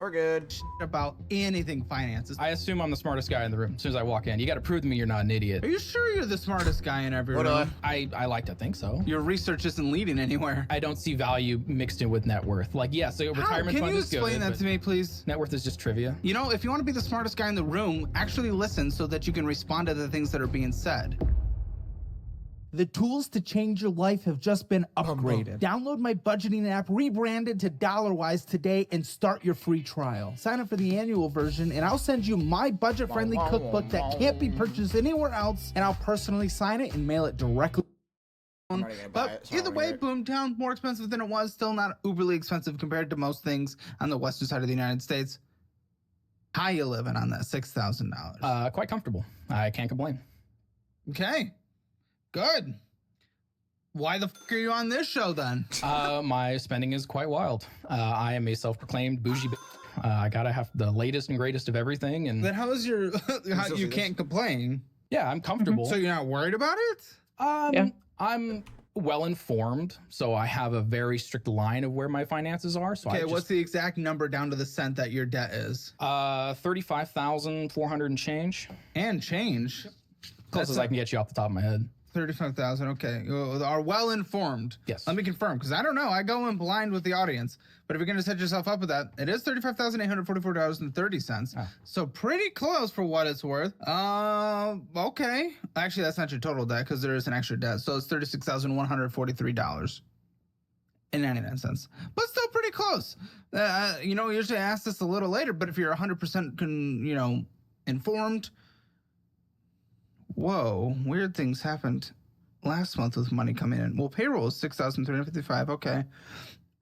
We're good. About anything finances. I assume I'm the smartest guy in the room as soon as I walk in. You got to prove to me you're not an idiot. Are you sure you're the smartest guy in every room? I like to think so. Your research isn't leading anywhere. I don't see value mixed in with net worth. Like, yeah, so retirement fund is good. Can you explain that to me, please? Net worth is just trivia. You know, if you want to be the smartest guy in the room, actually listen so that you can respond to the things that are being said. The tools to change your life have just been upgraded. Download my budgeting app, rebranded to DollarWise today, and start your free trial. Sign up for the annual version, and I'll send you my budget-friendly cookbook that can't be purchased anywhere else, and I'll personally sign it and mail it directly. But either way, Boomtown, more expensive than it was, still not uberly expensive compared to most things on the western side of the United States. How you living on that $6,000? Quite comfortable. I can't complain. Okay. Good. Why the fuck are you on this show then? My spending is quite wild. I am a self-proclaimed bougie. I gotta have the latest and greatest of everything. And then how is your? How you can't complain? Yeah, I'm comfortable. So you're not worried about it? Yeah. I'm well informed, so I have a very strict line of where my finances are. So okay, what's the exact number down to the cent that your debt is? 35,400 and change. And change. Close as I can get you off the top of my head. 35,000. Okay, are well informed. Yes. Let me confirm, because I don't know. I go in blind with the audience. But if you're going to set yourself up with that, it is $35,844.30. Oh. So pretty close for what it's worth. Okay. Actually, that's not your total debt, because there is an extra debt. So it's $36,143.99. But still pretty close. You know, usually I ask this a little later, but if you're 100% informed. Whoa, weird things happened last month with money coming in. Well, payroll is $6,355. Okay.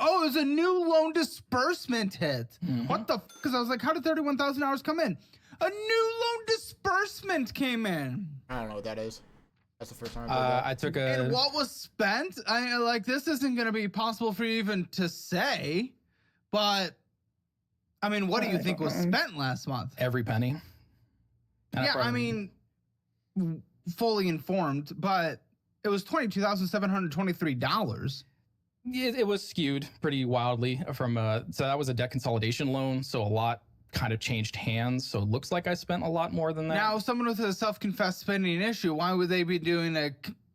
Oh, it was a new loan disbursement hit. What the f? Because I was like, how did $31,000 come in? A new loan disbursement came in. I don't know what that is. That's the first time I took a... And what was spent? This isn't going to be possible for you even to say, but, I mean, what do you think was spent last month? Every penny. Yeah, I mean... fully informed, but it was $22,723. It was skewed pretty wildly from so that was a debt consolidation loan, so a lot kind of changed hands, so it looks like I spent a lot more than that. Now, someone with a self-confessed spending issue, why would they be doing a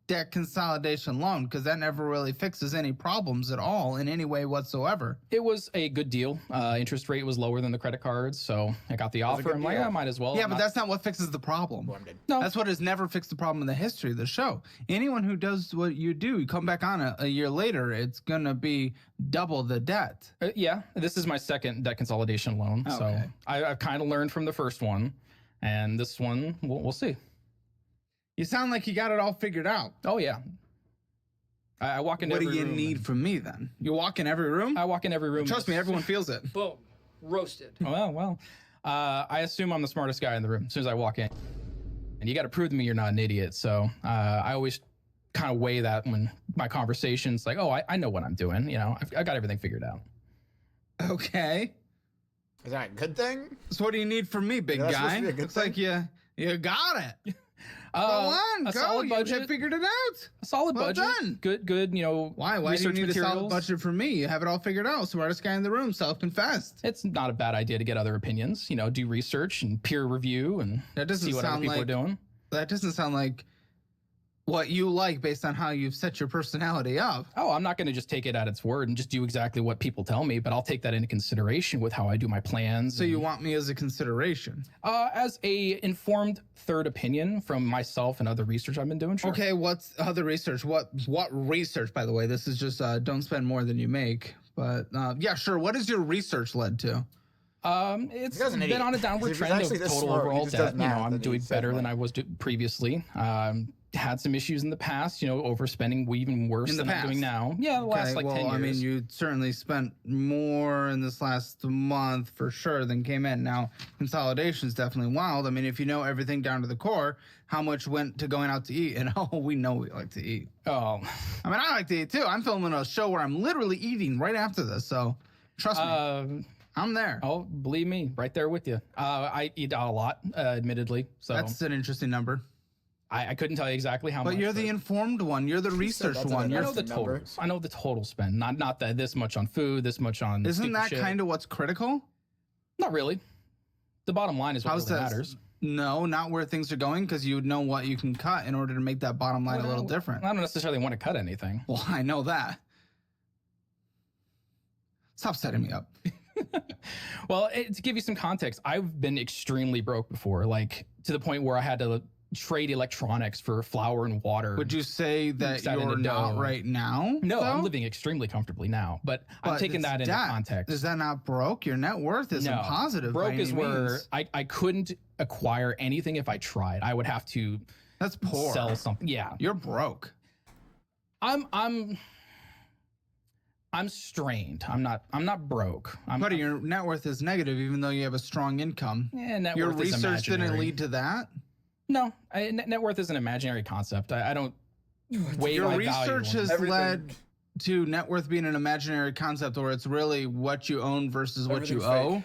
debt consolidation loan? Because that never really fixes any problems at all in any way whatsoever. It was a good deal. Interest rate was lower than the credit cards, so I got the offer. I'm like, I might as well. Yeah, but that's not what fixes the problem. No, that's what has never fixed the problem in the history of the show. Anyone who does what you do, you come back on a year later, it's gonna be double the debt. Yeah, this is my second debt consolidation loan, so I've kind of learned from the first one, and this one we'll see. You sound like you got it all figured out. Oh, yeah. I walk in every room. What do you need from me, then? You walk in every room? I walk in every room. Trust me, everyone feels it. Boom. Roasted. Well. I assume I'm the smartest guy in the room as soon as I walk in. And you got to prove to me you're not an idiot. So I always kind of weigh that when my conversation's like, oh, I know what I'm doing. You know, I've got everything figured out. Okay. Is that a good thing? So what do you need from me, big guy? Looks like you got it. Go on, a solid budget. You have figured it out. A solid budget. Done. Good. You know, why do you need a solid budget from me? You have it all figured out. Smartest guy in the room, self-confessed. It's not a bad idea to get other opinions. You know, do research and peer review and see what other people are doing. That doesn't sound like what you like based on how you've set your personality up. Oh, I'm not going to just take it at its word and just do exactly what people tell me, but I'll take that into consideration with how I do my plans. So you want me as a consideration? As a informed third opinion from myself and other research I've been doing. Sure. Okay, what's other research? What research, by the way? This is just don't spend more than you make. But yeah, sure. What has your research led to? It's been on a downward trend of total overall debt. You know, I'm doing better than I was previously. Had some issues in the past, you know, overspending even worse than I'm doing now. Yeah, the last 10 years. I mean, you certainly spent more in this last month for sure than came in. Now, consolidation is definitely wild. I mean, if you know everything down to the core, how much went to going out to eat? And we know we like to eat. Oh. I mean, I like to eat too. I'm filming a show where I'm literally eating right after this, so trust me. I'm there. Oh, believe me, right there with you. I eat out a lot, admittedly. So that's an interesting number. I couldn't tell you exactly how much. But you're the informed one. You're the research one. I know the totals. I know the total spend. Not that this much on food, this much on. Isn't that kind of what's critical? Not really. The bottom line is what really matters. No, not where things are going, because you would know what you can cut in order to make that bottom line a little different. I don't necessarily want to cut anything. Well, I know that. Stop setting me up. Well, to give you some context, I've been extremely broke before, like to the point where I had to trade electronics for flour and water. Would you say that you're not right now? No, though? I'm living extremely comfortably now, but I'm taking that into context. Is that not broke? Your net worth isn't positive. Broke is where I couldn't acquire anything if I tried. I would have to That's poor. Sell something. Yeah. You're broke. I'm strained. I'm not broke. But your net worth is negative even though you have a strong income. Yeah, net your worth is research didn't imaginary. lead to that? No, net worth is an imaginary concept. I don't weigh your my research value on has led to net worth being an imaginary concept where it's really what you own versus what you owe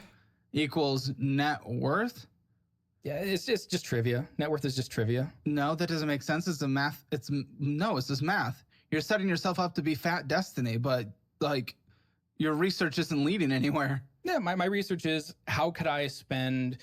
equals net worth. Yeah, it's just trivia. Net worth is just trivia. No, that doesn't make sense. It's a math. It's just math. You're setting yourself up to be fat destiny, but like your research isn't leading anywhere. Yeah, my research is how could I spend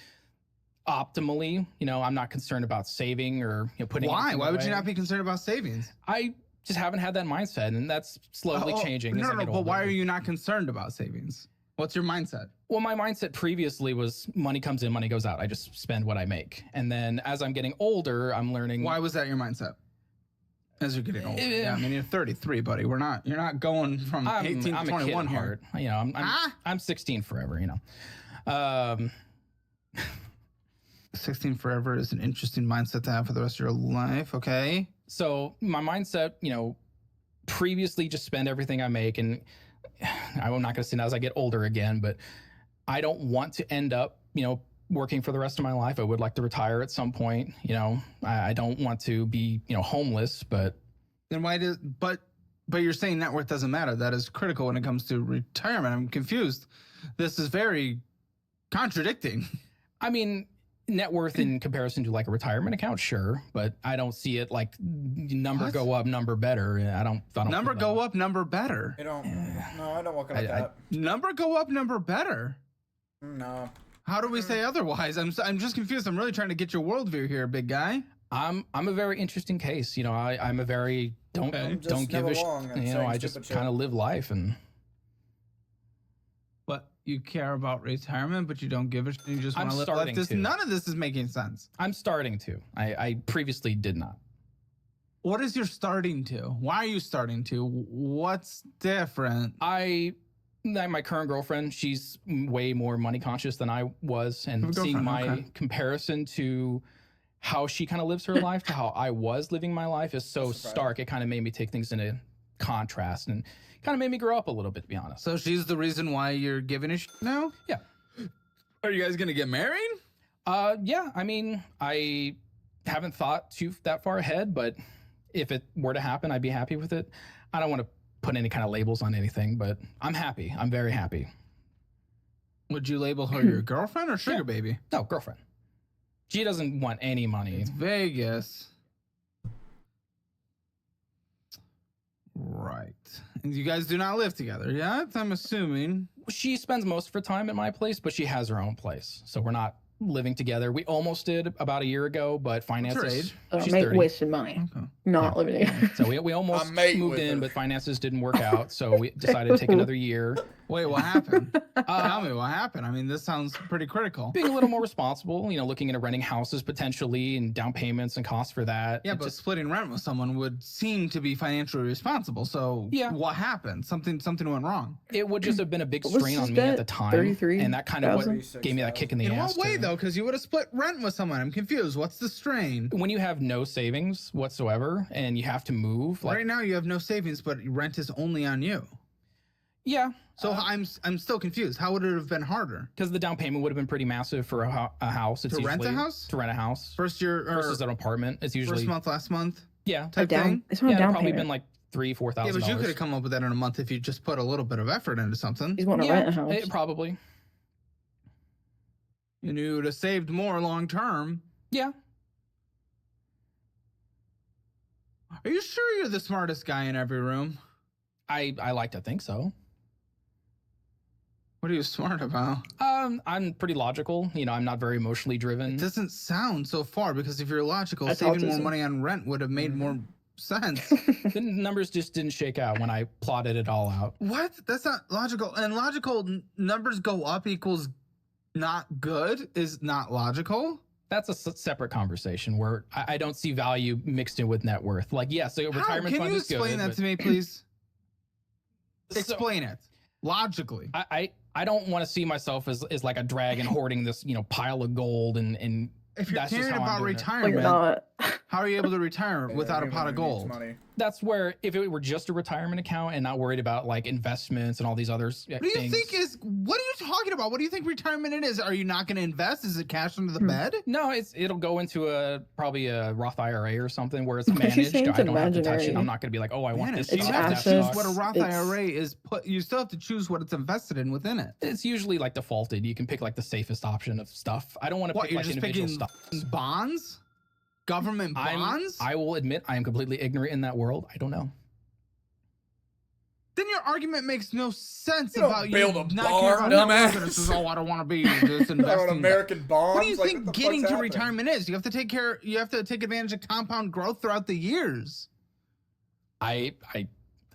optimally? You know, I'm not concerned about saving or putting. Why? Why would you away. not be concerned about savings? I just haven't had that mindset, and that's slowly changing. No, as I get but older. why are you not concerned about savings? What's your mindset? Well, my mindset previously was money comes in, money goes out. I just spend what I make. And then as I'm getting older, I'm learning. Why was that your mindset? As you're getting older. Yeah, I mean, you're 33, buddy. You're not going from 18 to 21 here. Heart. You know, I'm 16 forever, you know. 16 forever is an interesting mindset to have for the rest of your life. Okay. So my mindset, you know, previously just spend everything I make, and I'm not going to say that as I get older again, but I don't want to end up, you know, working for the rest of my life. I would like to retire at some point. You know, I don't want to be, you know, homeless, but. Then why but you're saying net worth doesn't matter. That is critical when it comes to retirement. I'm confused. This is very contradicting. I mean, net worth in comparison to like a retirement account, sure, but I don't see it like number go up, number better. I don't number go up, number better. You don't. No, I don't look at that. Number go up, number better. No. How do we say otherwise? I'm just confused. I'm really trying to get your worldview here, big guy. I'm a very interesting case. You know, I'm a very don't give a you know, I just kind of live life. And but you care about retirement, but you don't give a shit. You just want to live life. None of this is making sense. I'm starting to. I previously did not. What is your starting to? Why are you starting to? What's different? My current girlfriend, she's way more money conscious than I was, and seeing my comparison to how she kind of lives her life to how I was living my life is so stark. It kind of made me take things into contrast and kind of made me grow up a little bit, to be honest. So she's the reason why you're giving a shit now? Yeah. Are you guys gonna get married? Yeah. I mean, I haven't thought that far ahead, but if it were to happen, I'd be happy with it. I don't want to put any kind of labels on anything, but I'm happy. I'm very happy. Would you label her your girlfriend or sugar baby? No, girlfriend. She doesn't want any money. It's Vegas. Right. And you guys do not live together yet, I'm assuming. She spends most of her time at my place, but she has her own place. So we're not living together. We almost did about a year ago, but finances. What's her age? She's Mate 30. wasted money. Okay. Not living together. So we almost moved in, but finances didn't work out. So we decided to take another year. Wait, what happened? Tell me what happened. I mean, this sounds pretty critical. Being a little more responsible, you know, looking into renting houses potentially and down payments and costs for that. Yeah, but splitting rent with someone would seem to be financially responsible. So yeah, what happened? Something went wrong. It would just have been a big strain on me at the time. 33, and that kind of what gave me that kick in the ass. In what way though? Because you would have split rent with someone. I'm confused. What's the strain? When you have no savings whatsoever and you have to move. Right now you have no savings, but rent is only on you. Yeah. So I'm still confused. How would it have been harder? Because the down payment would have been pretty massive for a house. It's to rent a house? To rent a house. First year versus an apartment. It's usually first month, last month. Yeah. Type thing. It's not down probably payment. been like $3,000-$4,000. Yeah, but you could have come up with that in a month if you just put a little bit of effort into something. He's want to rent a house. Probably. And you would have saved more long term. Yeah. Are you sure you're the smartest guy in every room? I like to think so. What are you smart about? I'm pretty logical. You know, I'm not very emotionally driven. It doesn't sound so far because if you're logical, That's saving more autism. money on rent would have made more sense. The numbers just didn't shake out when I plotted it all out. What? That's not logical. And logical numbers go up equals not good is not logical. That's a separate conversation where I don't see value mixed in with net worth. Like, yes, a retirement Can fund you is good. explain that but- to me, please? So- Explain it logically. I don't want to see myself as like a dragon hoarding this, you know, pile of gold and If you're that's just caring how I'm about doing it. But retirement, you're not. how are you able to retire without a pot of gold? Money. That's where if it were just a retirement account and not worried about like investments and all these other things. What do you think is? What are you talking about? What do you think retirement it is? Are you not going to invest? Is it cash under the bed? No, it'll go into probably a Roth IRA or something where it's Why is she managed. saying it's I don't have to touch it. imaginary? I'm not going to be like, oh, I want Man, this. you It's stock, have to that choose stock. what a Roth It's- IRA is. You still have to choose what it's invested in within it. It's usually like defaulted. You can pick like the safest option of stuff. I don't want to What pick you're like just individual picking stocks. bonds, government bonds? I will admit I am completely ignorant in that world. I don't know. Then your argument makes no sense You don't about build you a not barn, caring about dumbass. numbers. This is, oh, I don't want to be this Or investing. American bonds. What do you Like, think what the getting fuck's to happening? retirement is? You have to take care. You have to take advantage of compound growth throughout the years. I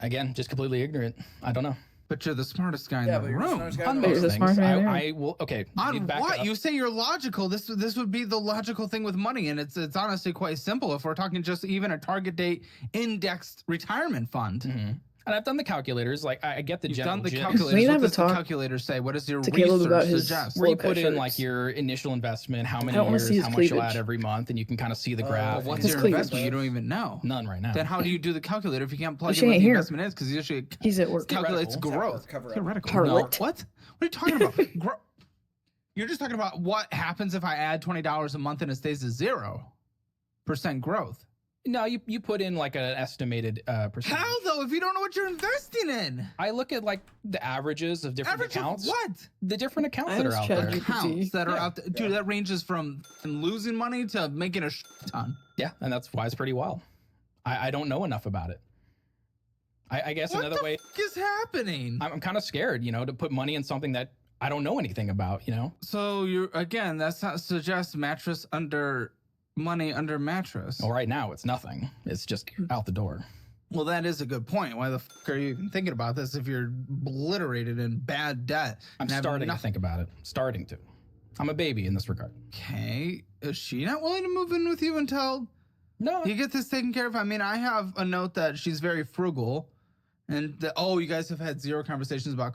again just completely ignorant. I don't know. But you're the smartest guy Yeah, in but the you're the room. smartest guy On in the But most you're room. the things, smart man. I will. Okay. you On back what? it up. You say you're logical. This would be the logical thing with money, and it's honestly quite simple. If we're talking just even a target date indexed retirement fund. Mhm. And I've done the calculators. Like I get the You've general done the gist. calculators. We What have a does the talk calculator say? What does your to Caleb about research his suggest? Where you Slow put in shirts. like your initial investment, how many I don't wanna see years, his how much you'll cleavage. add every month, and you can kind of see the Well, graph. But what's His your cleavage. investment? You don't even know. None right now. Then how do you do the calculator if you can't plug she in what ain't the here. investment is? Because usually He's at work. calculates Theoretical. growth. Cover up. Theoretical. Harlot. No. What? What are you talking about? You're just talking about what happens if I add $20 a month and it stays at 0% growth. No, you put in like an estimated percentage. How though? If you don't know what you're investing in, I look at like the averages of different average of accounts. what? The different accounts I that are asked out Chad there. GPT. Accounts that are Yeah. out there. Dude, that ranges from losing money to making a ton. Yeah, and that's why it's pretty wild. I don't know enough about it. I guess What another the way, f- is happening? I'm kind of scared, you know, to put money in something that I don't know anything about, you know? So you're again. That's not suggest mattress under money under mattress. Well, right now it's nothing. It's just out the door. Well, that is a good point. Why the f are you even thinking about this if you're obliterated in bad debt? I'm and have starting to nothing? think about it. Starting to. I'm a baby in this regard. Okay, is she not willing to move in with you until No, you get this taken care of? I mean, I have a note that she's very frugal, and you guys have had zero conversations about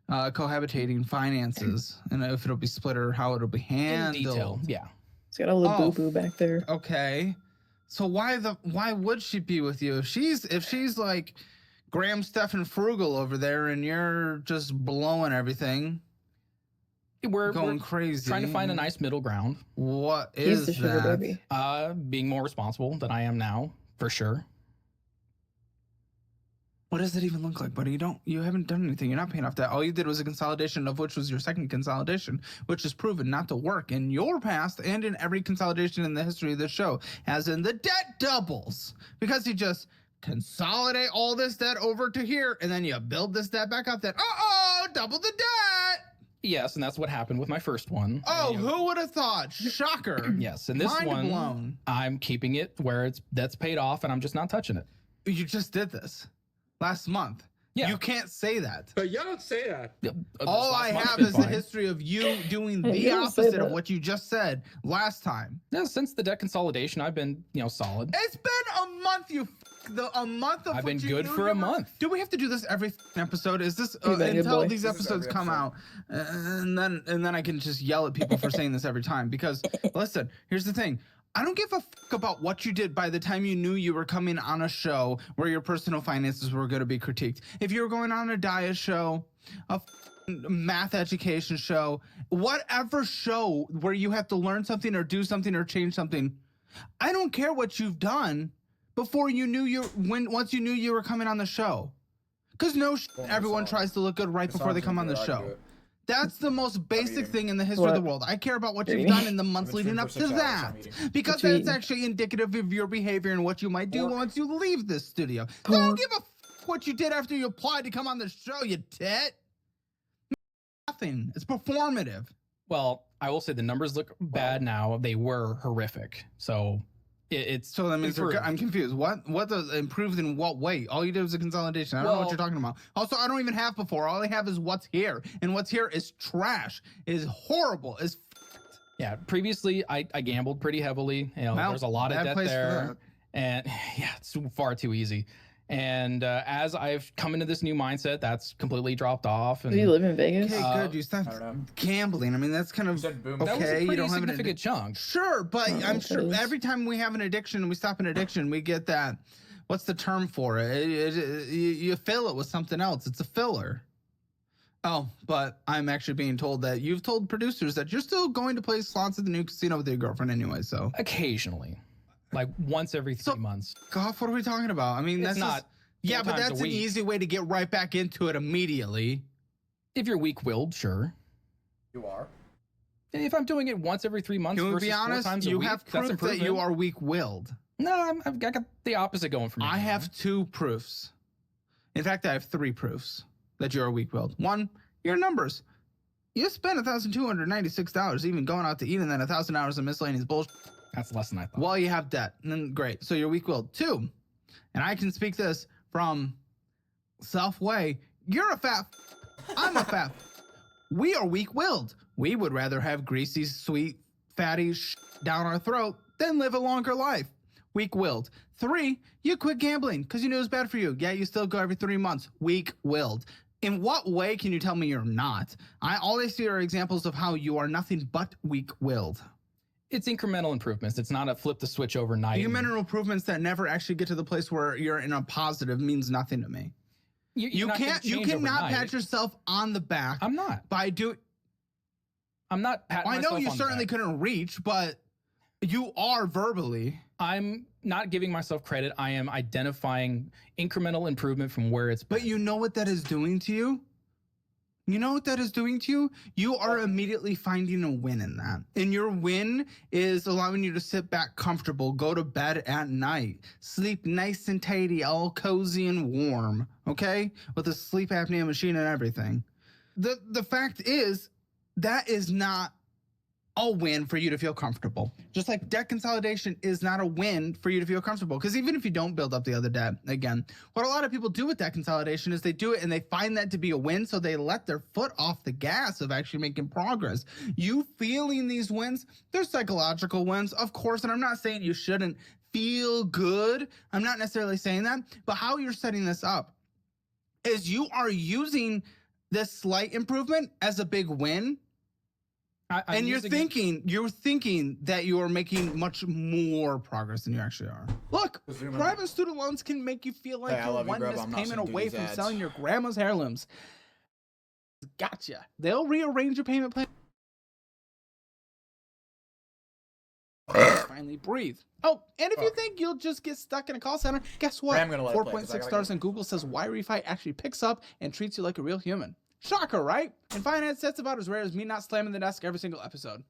cohabitating finances and if it'll be split or how it'll be in handled. detail. Yeah. He's got all the Oh. boo boo back there. Okay. So why would she be with you if she's like Graham Stephan frugal over there and you're just blowing everything, We're going crazy, trying to find a nice middle ground. What He's is the sugar that? baby. Being more responsible than I am now, for sure. What does it even look like, buddy? You haven't done anything. You're not paying off debt. All you did was a consolidation of which was your second consolidation, which is proven not to work in your past and in every consolidation in the history of this show, as in the debt doubles. Because you just consolidate all this debt over to here, and then you build this debt back up, then, double the debt! Yes, and that's what happened with my first one. Oh, You know, who would have thought? Shocker. Yes, and this Mind one, blown. I'm keeping it where that's paid off, and I'm just not touching it. You just did this last month. Yeah. You can't say that. But you don't say that. All I have is the history of you doing Hey, the you don't say opposite of that. what you just said last time. Yeah, since the debt consolidation, I've been, solid. It's been a month, a month of I've what been you good knew for you a were- month. Do we have to do this every episode? Is this You bet, good until boy. these This is episodes every come out, and then I can just yell at people for saying this every time? Because listen, here's the thing. I don't give a fuck about what you did by the time you knew you were coming on a show where your personal finances were going to be critiqued. If you were going on a diet show, a math education show, whatever show where you have to learn something or do something or change something, I don't care what you've done before you knew once you knew you were coming on the show. Because everyone tries to look good right before they come on the show. That's the most basic thing in the history of the world. I care about what you've done in the months leading up to that. Because What you that's eating? actually indicative of your behavior and what you might do once you leave this studio. I don't give a what you did after you applied to come on the show, you tit. nothing. It's performative. Well, I will say the numbers look bad now. They were horrific. So it's So that means improved. I'm confused. What does improved in what way? All you did was a consolidation. I don't know what you're talking about. Also, I don't even have before. All I have is what's here, and what's here is trash. Is horrible. Is Yeah, previously I gambled pretty heavily. You know, there's a lot of bad debt place for there, and yeah, it's far too easy. And as I've come into this new mindset, that's completely dropped off. And Do you live in Vegas? okay, good. You I stopped don't know. gambling. I mean, that's kind You of said boom. that was a okay. You pretty don't have an significant chunk. Sure, but Oh, I'm sure okay. every time we have an addiction and we stop an addiction, we get that. What's the term for it? You fill it with something else. It's a filler. Oh, but I'm actually being told that you've told producers that you're still going to play slots at the new casino with your girlfriend anyway. So, Occasionally, like once every 3 months. Goff, what are we talking about? I mean, It's that's not just, yeah, four but times a that's an week. easy way to get right back into it immediately. If you're weak-willed, sure. You are. If I'm doing it once every 3 months Can we versus be 4 honest? times a You week, have that's proof that you improvement. are weak-willed. No, I've got the opposite going for me. I have 2 proofs. In fact, I have 3 proofs that you're weak-willed. 1, your numbers. You spent $1,296 even going out to eat, and then $1,000 in miscellaneous bullshit. That's less than I thought. Well, you have debt. And then great. So you're weak-willed. 2, and I can speak this from self-way. You're a fat. I'm a fat. We are weak-willed. We would rather have greasy, sweet, fatty down our throat than live a longer life. Weak-willed. 3, you quit gambling because you knew it was bad for you. Yeah, you still go every 3 months. Weak-willed. In what way can you tell me you're not? All I see are examples of how you are nothing but weak-willed. It's incremental improvements. It's not a flip the switch overnight. Incremental improvements that never actually get to the place where you're in a positive means nothing to me. You're not gonna You change cannot overnight. pat yourself on the back I'm not. by doing. I'm not patting I myself know you on the certainly back. couldn't reach, but you are verbally. I'm not giving myself credit. I am identifying incremental improvement from where it's been. But you know what that is doing to you? You know what that is doing to you? You are immediately finding a win in that. And your win is allowing you to sit back comfortable, go to bed at night, sleep nice and tidy, all cozy and warm, okay? With a sleep apnea machine and everything. The fact is, that is not a win for you to feel comfortable. Just like debt consolidation is not a win for you to feel comfortable. Because even if you don't build up the other debt, again, what a lot of people do with debt consolidation is they do it and they find that to be a win, so they let their foot off the gas of actually making progress. You feeling these wins, they're psychological wins, of course, and I'm not saying you shouldn't feel good. I'm not necessarily saying that, but how you're setting this up is you are using this slight improvement as a big win. And you're thinking that you are making much more progress than you actually are. Look, private student loans can make you feel like Hey, I you're love you, one Grub. missed I'm not payment gonna do away these from ads. selling your grandma's heirlooms. Gotcha. They'll rearrange your payment plan. Finally breathe. Oh, and if you think you'll just get stuck in a call center, guess what? I'm gonna let it play, 'cause I 4.6 gotta stars go. on Google says YRefi actually picks up and treats you like a real human. Shocker, right? In finance, that's about as rare as me not slamming the desk every single episode.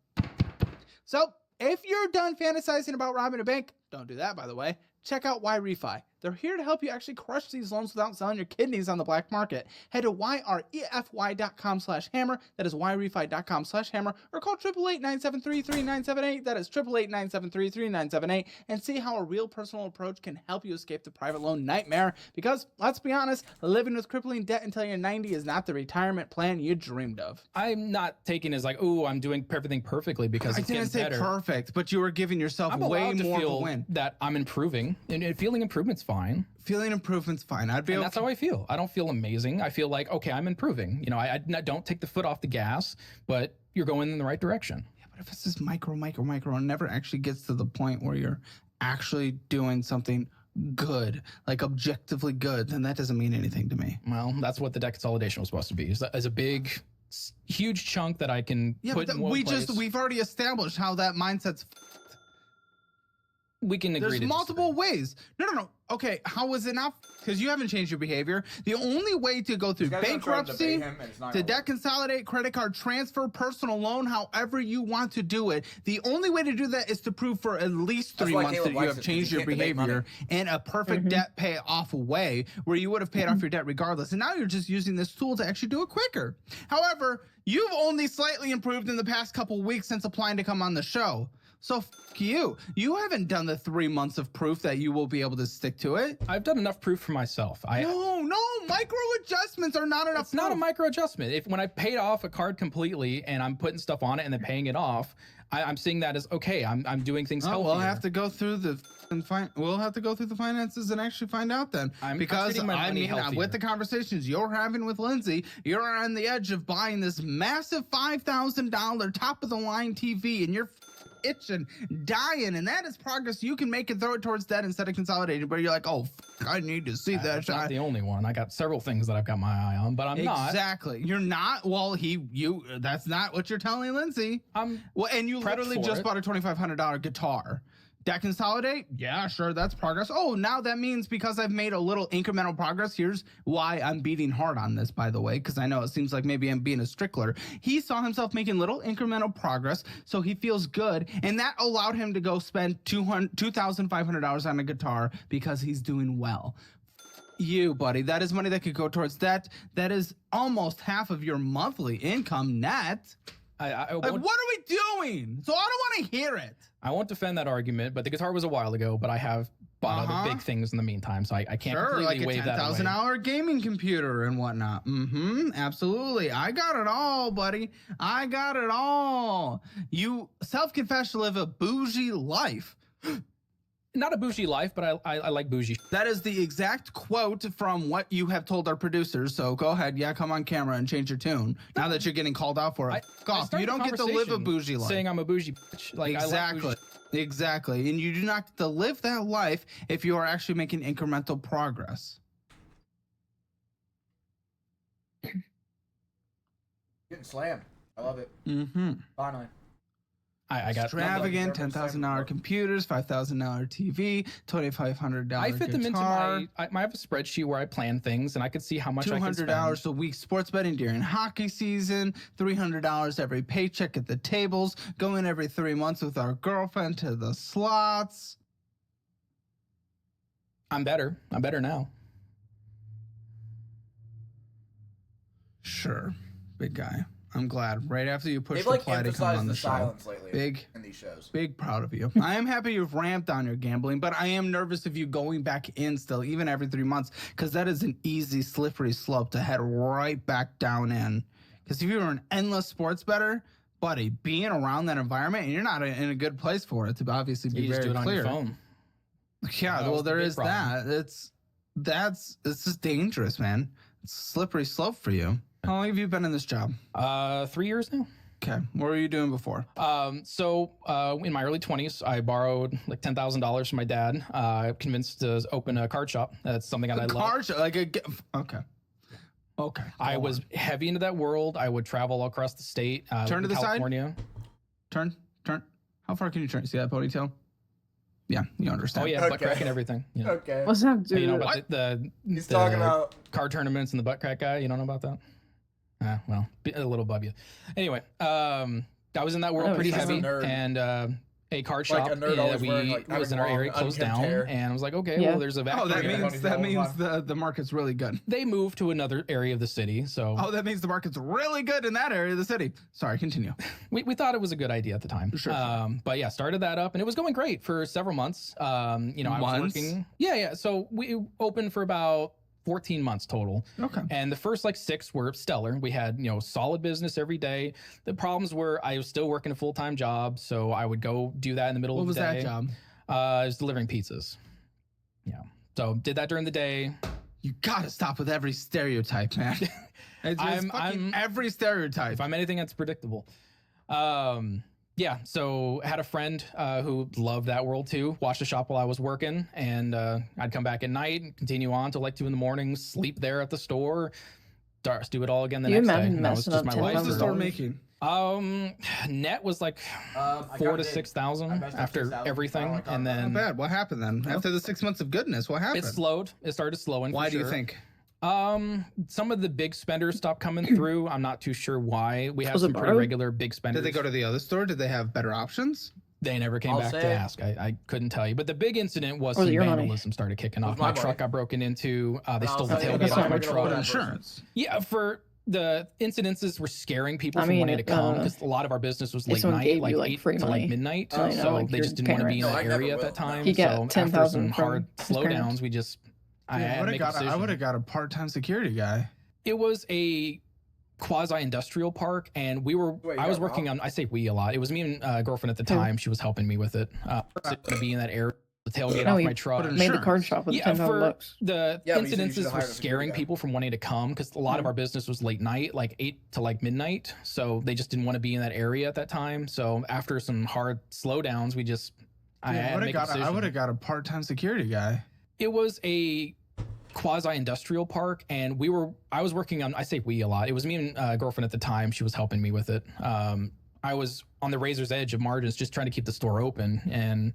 So, if you're done fantasizing about robbing a bank, don't do that, by the way. Check out YRefi. They're here to help you actually crush these loans without selling your kidneys on the black market. Head to yrefy.com/hammer. That is yrefy.com/hammer. Or call 888-973-3978. That is 888-973-3978. And see how a real personal approach can help you escape the private loan nightmare. Because, let's be honest, living with crippling debt until you're 90 is not the retirement plan you dreamed of. I'm not taking it as like, oh, I'm doing everything perfectly because I it's didn't getting say better. perfect, but you were giving yourself I'm way allowed to more of a feel win. that I'm improving, and feeling improvement's fine. Feeling improvement's fine. I'd be And okay. that's how I feel. I don't feel amazing. I feel like, okay, I'm improving. You know, I don't take the foot off the gas, but you're going in the right direction. Yeah, but if it's just micro, and never actually gets to the point where you're actually doing something good, like objectively good, then that doesn't mean anything to me. Well, that's what the debt consolidation was supposed to be. Is a big, huge chunk that I can Yeah, put but in one place. we've already established how that mindset's We can agree. There's multiple ways. No. Okay, how was it not? Because you haven't changed your behavior. The only way to go through bankruptcy, to debt consolidate, credit card transfer, personal loan, however you want to do it, the only way to do that is to prove for at least 3 months that you have changed your behavior in a perfect debt pay off way where you would have paid off your debt regardless. And now you're just using this tool to actually do it quicker. However, you've only slightly improved in the past couple weeks since applying to come on the show. So fuck you. You haven't done the 3 months of proof that you will be able to stick to it. I've done enough proof for myself. No, micro adjustments are not enough. It's not a micro adjustment. When I paid off a card completely and I'm putting stuff on it and then paying it off, I'm seeing that as okay. I'm doing things healthier. We'll have to go through the finances and actually find out then. Because with the conversations you're having with Lindsay, you're on the edge of buying this massive $5,000 top of the line TV, and you're itching, dying, and that is progress you can make and throw it towards that instead of consolidating. But you're like, oh, I need to see that. That's not the only one. I got several things that I've got my eye on, but I'm not. Exactly. You're not. Well, that's not what you're telling Lindsay. And you literally just bought a $2,500 guitar. Debt consolidate? Yeah, sure, that's progress. Oh, now that means because I've made a little incremental progress, here's why I'm beating hard on this, by the way, because I know it seems like maybe I'm being a strickler. He saw himself making little incremental progress, so he feels good, and that allowed him to go spend $2,500 on a guitar because he's doing well. You, buddy, that is money that could go towards that. That is almost half of your monthly income net. What are we doing? So I don't want to hear it. I won't defend that argument, but the guitar was a while ago, but I have bought other big things in the meantime, so I can't completely waive that away. Like a $10,000 gaming computer and whatnot. Absolutely. I got it all, buddy. I got it all. You self-confess to live a bougie life. Not a bougie life, but I like bougie. That is the exact quote from what you have told our producers. So go ahead, come on camera and change your tune. Now that you're getting called out for it, you don't get to live a bougie life. Saying I'm a bougie bitch. Like, exactly. And you do not get to live that life if you are actually making incremental progress. Getting slammed. I love it. Finally. I got extravagant $10,000 computers, $5,000 TV, $2,500. I fit them into I have a spreadsheet where I plan things, and I could see how much I could spend. $200 a week sports betting during hockey season, $300 every paycheck at the tables, going every 3 months with our girlfriend to the slots. I'm better now. Sure, big guy. I'm glad. Right after you pushed reply to come on the show. Lately in these shows. Big proud of you. I am happy you've ramped on your gambling, but I am nervous of you going back in still, even every 3 months, because that is an easy, slippery slope to head right back down in. Because if you were an endless sports bettor, buddy, being around that environment, and you're not in a good place for it, to obviously be very clear. On your phone. Yeah, well, there is that. It's just dangerous, man. It's a slippery slope for you. How long have you been in this job? 3 years now. Okay. What were you doing before? So in my early 20s, I borrowed like $10,000 from my dad. Convinced to open a card shop. That's something that I love. Card shop? Okay. I was heavy into that world. I would travel across the state. Turn to the California. Turn. How far can you turn? See that ponytail? Yeah, you understand. Oh yeah, butt crack and everything. Yeah. Okay. What's up, dude? You know about He's talking about card tournaments and the butt crack guy. You don't know about that? Well, a little above you. Anyway, I was in that world pretty heavy, and a card shop that was in our area closed down, and I was like, okay, well, there's a vacuum. That means the market's really good. They moved to another area of the city, so. Oh, that means the market's really good in that area of the city. Sorry, continue. We thought it was a good idea at the time. Sure. But yeah, started that up, and it was going great for several months. I was working. Yeah. So we opened for about 14 months total. Okay. And the first 6 were stellar. We had, solid business every day. The problems were I was still working a full-time job, so I would go do that in the middle of the day. What was that job? I was delivering pizzas. Yeah. So did that during the day. You gotta stop with every stereotype, man. I'm every stereotype. If I'm anything that's predictable. Yeah, so had a friend who loved that world too, watched the shop while I was working, and I'd come back at night and continue on till 2 a.m, sleep there at the store, do it all again the next day. That was just my life. What was the store making? Net was like I 4 got to it. 6,000 I messed up after 6,000. everything, I don't like and that. Not then bad. What happened then? After the 6 months of goodness, what happened? it slowed. It started slowing. Why for do you sure. think? Some of the big spenders stopped coming through. I'm not too sure why. We have Was it some pretty borrowed? regular big spenders. Did they go to the other store? Did they have better options? They never came I'll back to say- ask. I couldn't tell you. But the big incident was Or some your money. vandalism started kicking off. my My money. truck got broken into. They I'll stole the say tailgate that's off not my regular truck. What that insurance? Yeah, for the incidences were scaring people I from mean, wanting to come uh, because a lot of our business was if late someone night, gave like you, like, 8 free to money, like midnight. I know, So like they your just didn't want to be in parents. that No, I area never at that will. time. He got So after 10,000 some hard from his parents. slowdowns, we just I Dude, had to make a I decision. would have got a part-time security guy. It was a quasi-industrial park, and we were. Wait, I you was got working on. I say we a lot. It was me and a girlfriend at the time. She was helping me with it. To be in that area, the tailgate No, off he my truck. put Made the insurance. card shop with Yeah, 10,000 for bucks. the Yeah, but you said you incidences should've were hired a security scaring guy. people from wanting to come because a lot of our business was late night, like 8 to like midnight. So they just didn't want to be in that area at that time. So after some hard slowdowns, we just I had to make a I decision. would have got a part-time security guy. It was a quasi-industrial park, and I was working on. I say we a lot. It was me and a girlfriend at the time. She was helping me with it. I was on the razor's edge of margins, just trying to keep the store open, and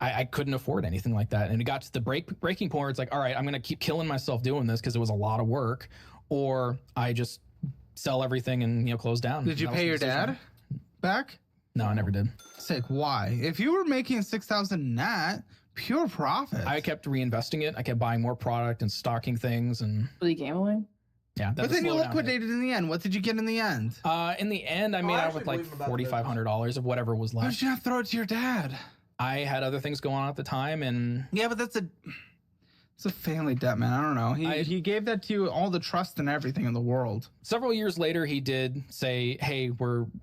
I couldn't afford anything like that. And it got to the breaking point where it's like, all right, I'm gonna keep killing myself doing this because it was a lot of work, or I just sell everything and close down. Did you That was pay the your decision. dad back? No, I never did. Sick. Why? If you were making 6,000 net, pure profit. I kept reinvesting it. I kept buying more product and stocking things, and Was he gambling? yeah. But then you liquidated in the end. What did you get in the end? In the end, I made I out with actually like believe him about the $4,500 of whatever was Why left. did you not throw it to your dad? I had other things going on at the time, and Yeah, but it's a family debt, man. I don't know. He gave that to you, all the trust and everything in the world. several years later, he did say, "Hey,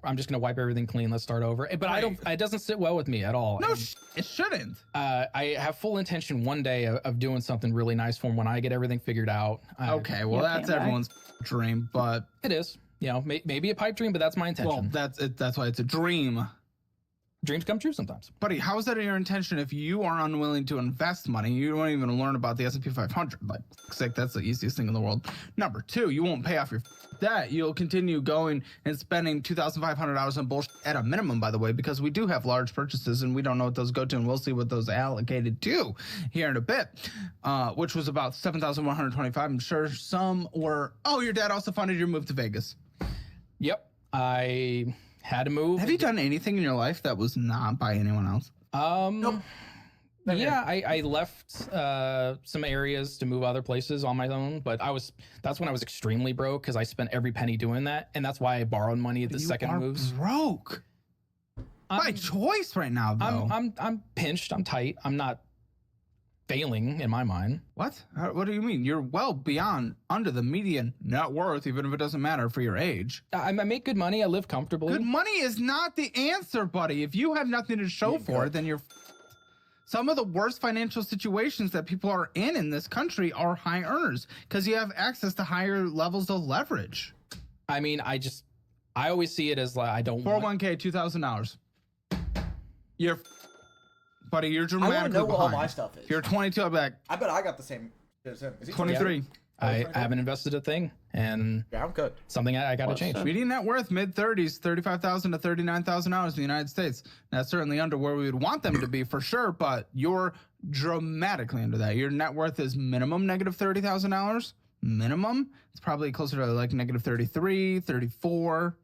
I'm just gonna wipe everything clean. Let's start over." But I don't. It doesn't sit well with me at all. No, And, it shouldn't. I have full intention one day of doing something really nice for him when I get everything figured out. Okay, well, Yeah, that's paying back. everyone's dream, but It is. Maybe a pipe dream, but that's my intention. well, that's why it's a dream. Dreams come true sometimes. Buddy, how is that your intention if you are unwilling to invest money? You don't even learn about the S&P 500. Like, that's the easiest thing in the world. Number two, you won't pay off your debt. You'll continue going and spending $2,500 on bullshit at a minimum, by the way, because we do have large purchases and we don't know what those go to, and we'll see what those allocated to here in a bit, which was about $7,125. I'm sure some were, oh, your dad also funded your move to Vegas. Yep. I had to move. Have you done anything in your life that was not by anyone else? Nope. Yeah, I left some areas to move other places on my own, but that's when I was extremely broke because I spent every penny doing that, and that's why I borrowed money at the You second are moves. broke. By I'm, choice right now, though. I'm pinched. I'm tight. I'm not failing in my mind. What? What do you mean? You're well beyond under the median net worth, even if it doesn't matter for your age. I make good money. I live comfortably. Good money is not the answer, buddy. If you have nothing to show for it, then you're. Some of the worst financial situations that people are in this country are high earners because you have access to higher levels of leverage. I mean, I always see it as like I don't want. 401k, $2,000. You're, buddy, you're I dramatically want to know what all behind. my stuff is. You're 22. I'm like I bet I got the same as him. Is he 23. I haven't invested a thing, and Yeah, I'm good. something I got to Well, change. so- Median net worth mid-30s, $35,000 to $39,000 in the United States. That's certainly under where we would want them to be for sure, but you're dramatically under that. Your net worth is minimum negative $30,000. Minimum. It's probably closer to like negative 33, 34.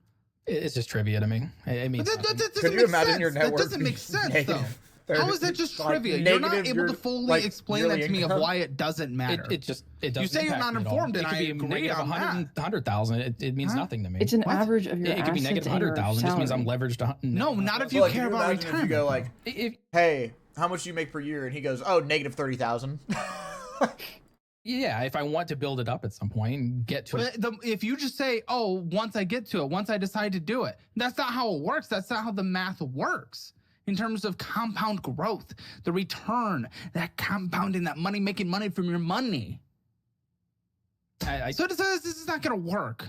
It's just trivia to me. It means But that nothing. doesn't Could you make imagine sense. your net That worth doesn't make sense, though. negative How is that just like, trivia? You're not negative able to your, fully like, explain that yearly to me of income? why it doesn't matter. It doesn't. You say you're impact not me at all. informed, and it could I be agree negative on that. 100,000. It means Huh? nothing to me. It's an What? average of your It could be assets negative and your 100,000. Just means I'm salary. leveraged. No, not if So, you like, care can about imagine if you retirement. go like, If, hey, how much do you make per year? And he goes, oh, negative 30,000. yeah, if I want to build it up at some point and get to it. If you just say, oh, once I get to it, once I decide to do it, that's not how it works. That's not how the math works in terms of compound growth, the return, that compounding, that money, making money from your money. So this is not going to work.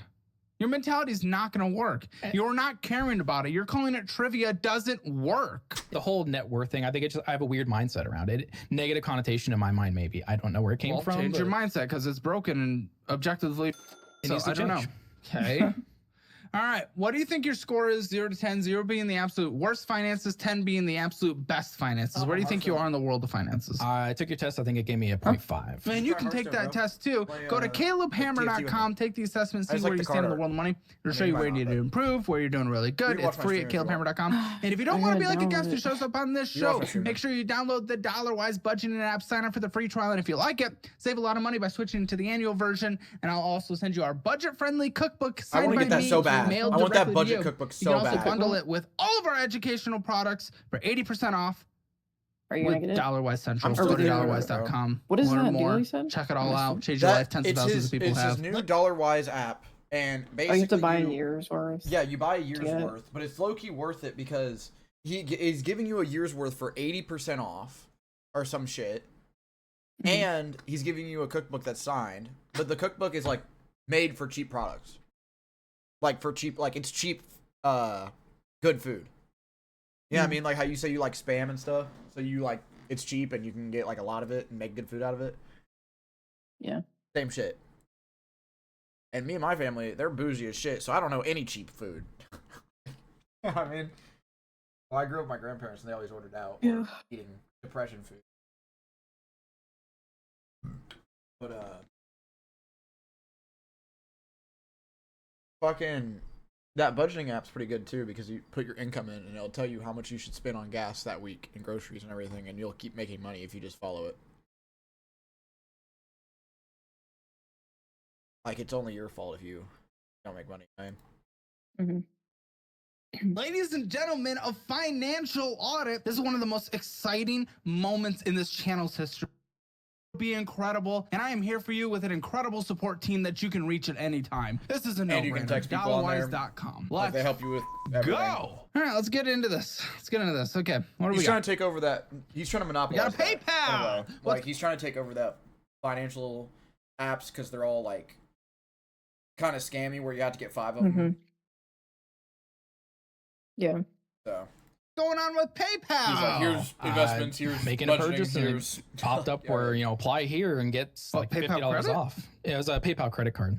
Your mentality is not going to work. You're not caring about it. You're calling it trivia. It doesn't work. The whole net worth thing, I think I have a weird mindset around it. Negative connotation in my mind, maybe. I don't know where it came from. Change your but mindset because it's broken and objectively. It needs to I don't know. change. Okay. All right. What do you think your score is? 0 to 10, 0 being the absolute worst finances, 10 being the absolute best finances. Where do you think you are in the world of finances? I took your test. I think it gave me a 0.5. Man, you can take that test too. Go to calebhammer.com, take the assessment, see where you stand in the world of money. It'll show you where you need to improve, where you're doing really good. It's free at calebhammer.com. And if you don't want to be like a guest who shows up on this show, make sure you download the Dollarwise budgeting app, sign up for the free trial, and if you like it, save a lot of money by switching to the annual version. And I'll also send you our budget-friendly cookbook signed by me. I want to get that so bad. I want that budget cookbook so bad. You can also bundle it with all of our educational products for 80% off. Are you gonna get it? Dollarwise Central. Go to dollarwise.com. What is Learn that more. deal you said? Check it all out. Change your life. Tens of thousands of people it's have. It's his new Dollarwise app, and basically you have to buy a year's worth. Yeah, you buy a year's worth, but it's low-key worth it because he is giving you a year's worth for 80% off or some shit. And he's giving you a cookbook that's signed, but the cookbook is like made for cheap products. Like for cheap, like it's cheap, good food. Yeah, I mean, like how you say you like spam and stuff. So you like, it's cheap and you can get like a lot of it and make good food out of it. Yeah. Same shit. And me and my family, they're bougie as shit, so I don't know any cheap food. I mean, well, I grew up with my grandparents and they always ordered out. Yeah. Eating depression food. But, fucking, that budgeting app's pretty good too because you put your income in and it'll tell you how much you should spend on gas that week and groceries and everything, and you'll keep making money if you just follow it. Like, it's only your fault if you don't make money, man. Ladies and gentlemen of Financial Audit, this is one of the most exciting moments in this channel's history. Be incredible, and I am here for you with an incredible support team that you can reach at any time. This is a no-brainer. And you can text people on there. Dollarwise.com. Like they help you with everything. Go! All right, let's get into this. Okay, what do we He's got? trying to take over that. He's trying to monopolize. You got a PayPal! Anyway, like, he's trying to take over that financial apps because they're all, like, kind of scammy where you have to get 5 of them. Yeah. So. Going on with PayPal? He's like, here's investments, here's making budgeting, a purchase, and here's... it popped up where, you know, apply here and get like PayPal $50 credit? off. It was a PayPal credit card.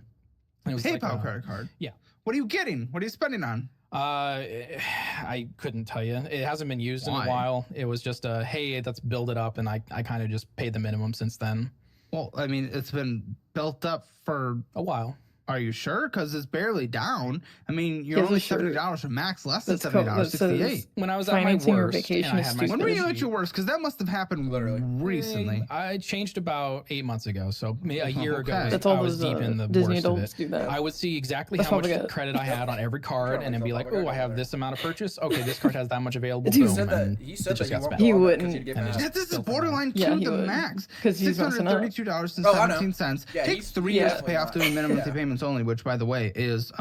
It was PayPal credit card? Yeah. What are you getting? What are you spending on? I couldn't tell you. It hasn't been used in a while. It was just a, hey, let's build it up, and I kind of just paid the minimum since then. Well, I mean, it's been built up for a while. Are you sure? Because it's barely down. I mean, you're only $70 from max, less than $70, $68. When I was at my worst, and I had my when were you at your worst? Because that must have happened literally recently. I changed about 8 months ago, so a year ago. That's all I was deep in the Disney worst adults of it. do that. I would see exactly how much credit I had on every card, and then be like, "Oh, I have this amount of purchase. Okay, this card has that much available." He said that he got spent. He wouldn't. This is borderline to the max. Because he's $632.17. Takes 3 years to pay off the minimum monthly payments only, which, by the way, is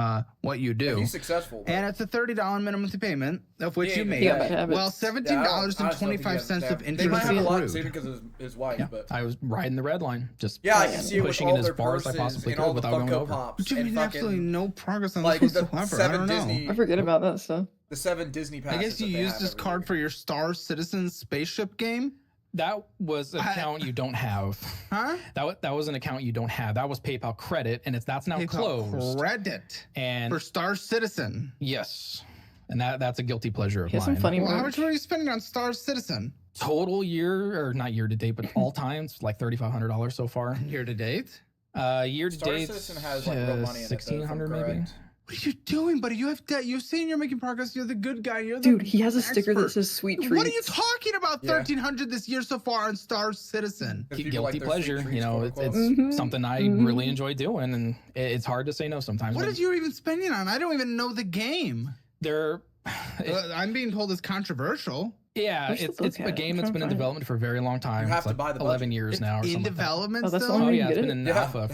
what you do. He's successful. And it's a $30 minimum monthly payment, of which you made. Well, $17.25 of interest. They might have a lot saving because of his wife, but I was riding the red line, just I can see pushing it as far as I possibly could without going over. But you've made absolutely no progress on like this whatsoever. I don't know. I forget about that stuff. The 7 Disney passes. I guess you used this card for your Star Citizen spaceship game. That was an account you don't have. Huh? That was an account you don't have. That was PayPal credit, and that's now closed. Credit and for Star Citizen. Yes, and that's a guilty pleasure of mine. Some funny how much were you spending on Star Citizen? Total year, or not year to date, but all times, like $3,500 so far. Year to date? Year to date, Star Citizen has like real money in it. $1,600 maybe. What are you doing, buddy? You have debt. You've seen you're making progress. You're the good guy. You're the dude. He has a sticker that says "Sweet Treats." What are you talking about? $1,300 this year so far on Star Citizen. Guilty pleasure. You know, it's something I really enjoy doing, and it's hard to say no sometimes. What are you even spending on? I don't even know the game. I'm being told it's controversial. Yeah, it's a game that's been in development for a very long time. You have to buy the 11 years now. Or in development still? Oh yeah, it's been in alpha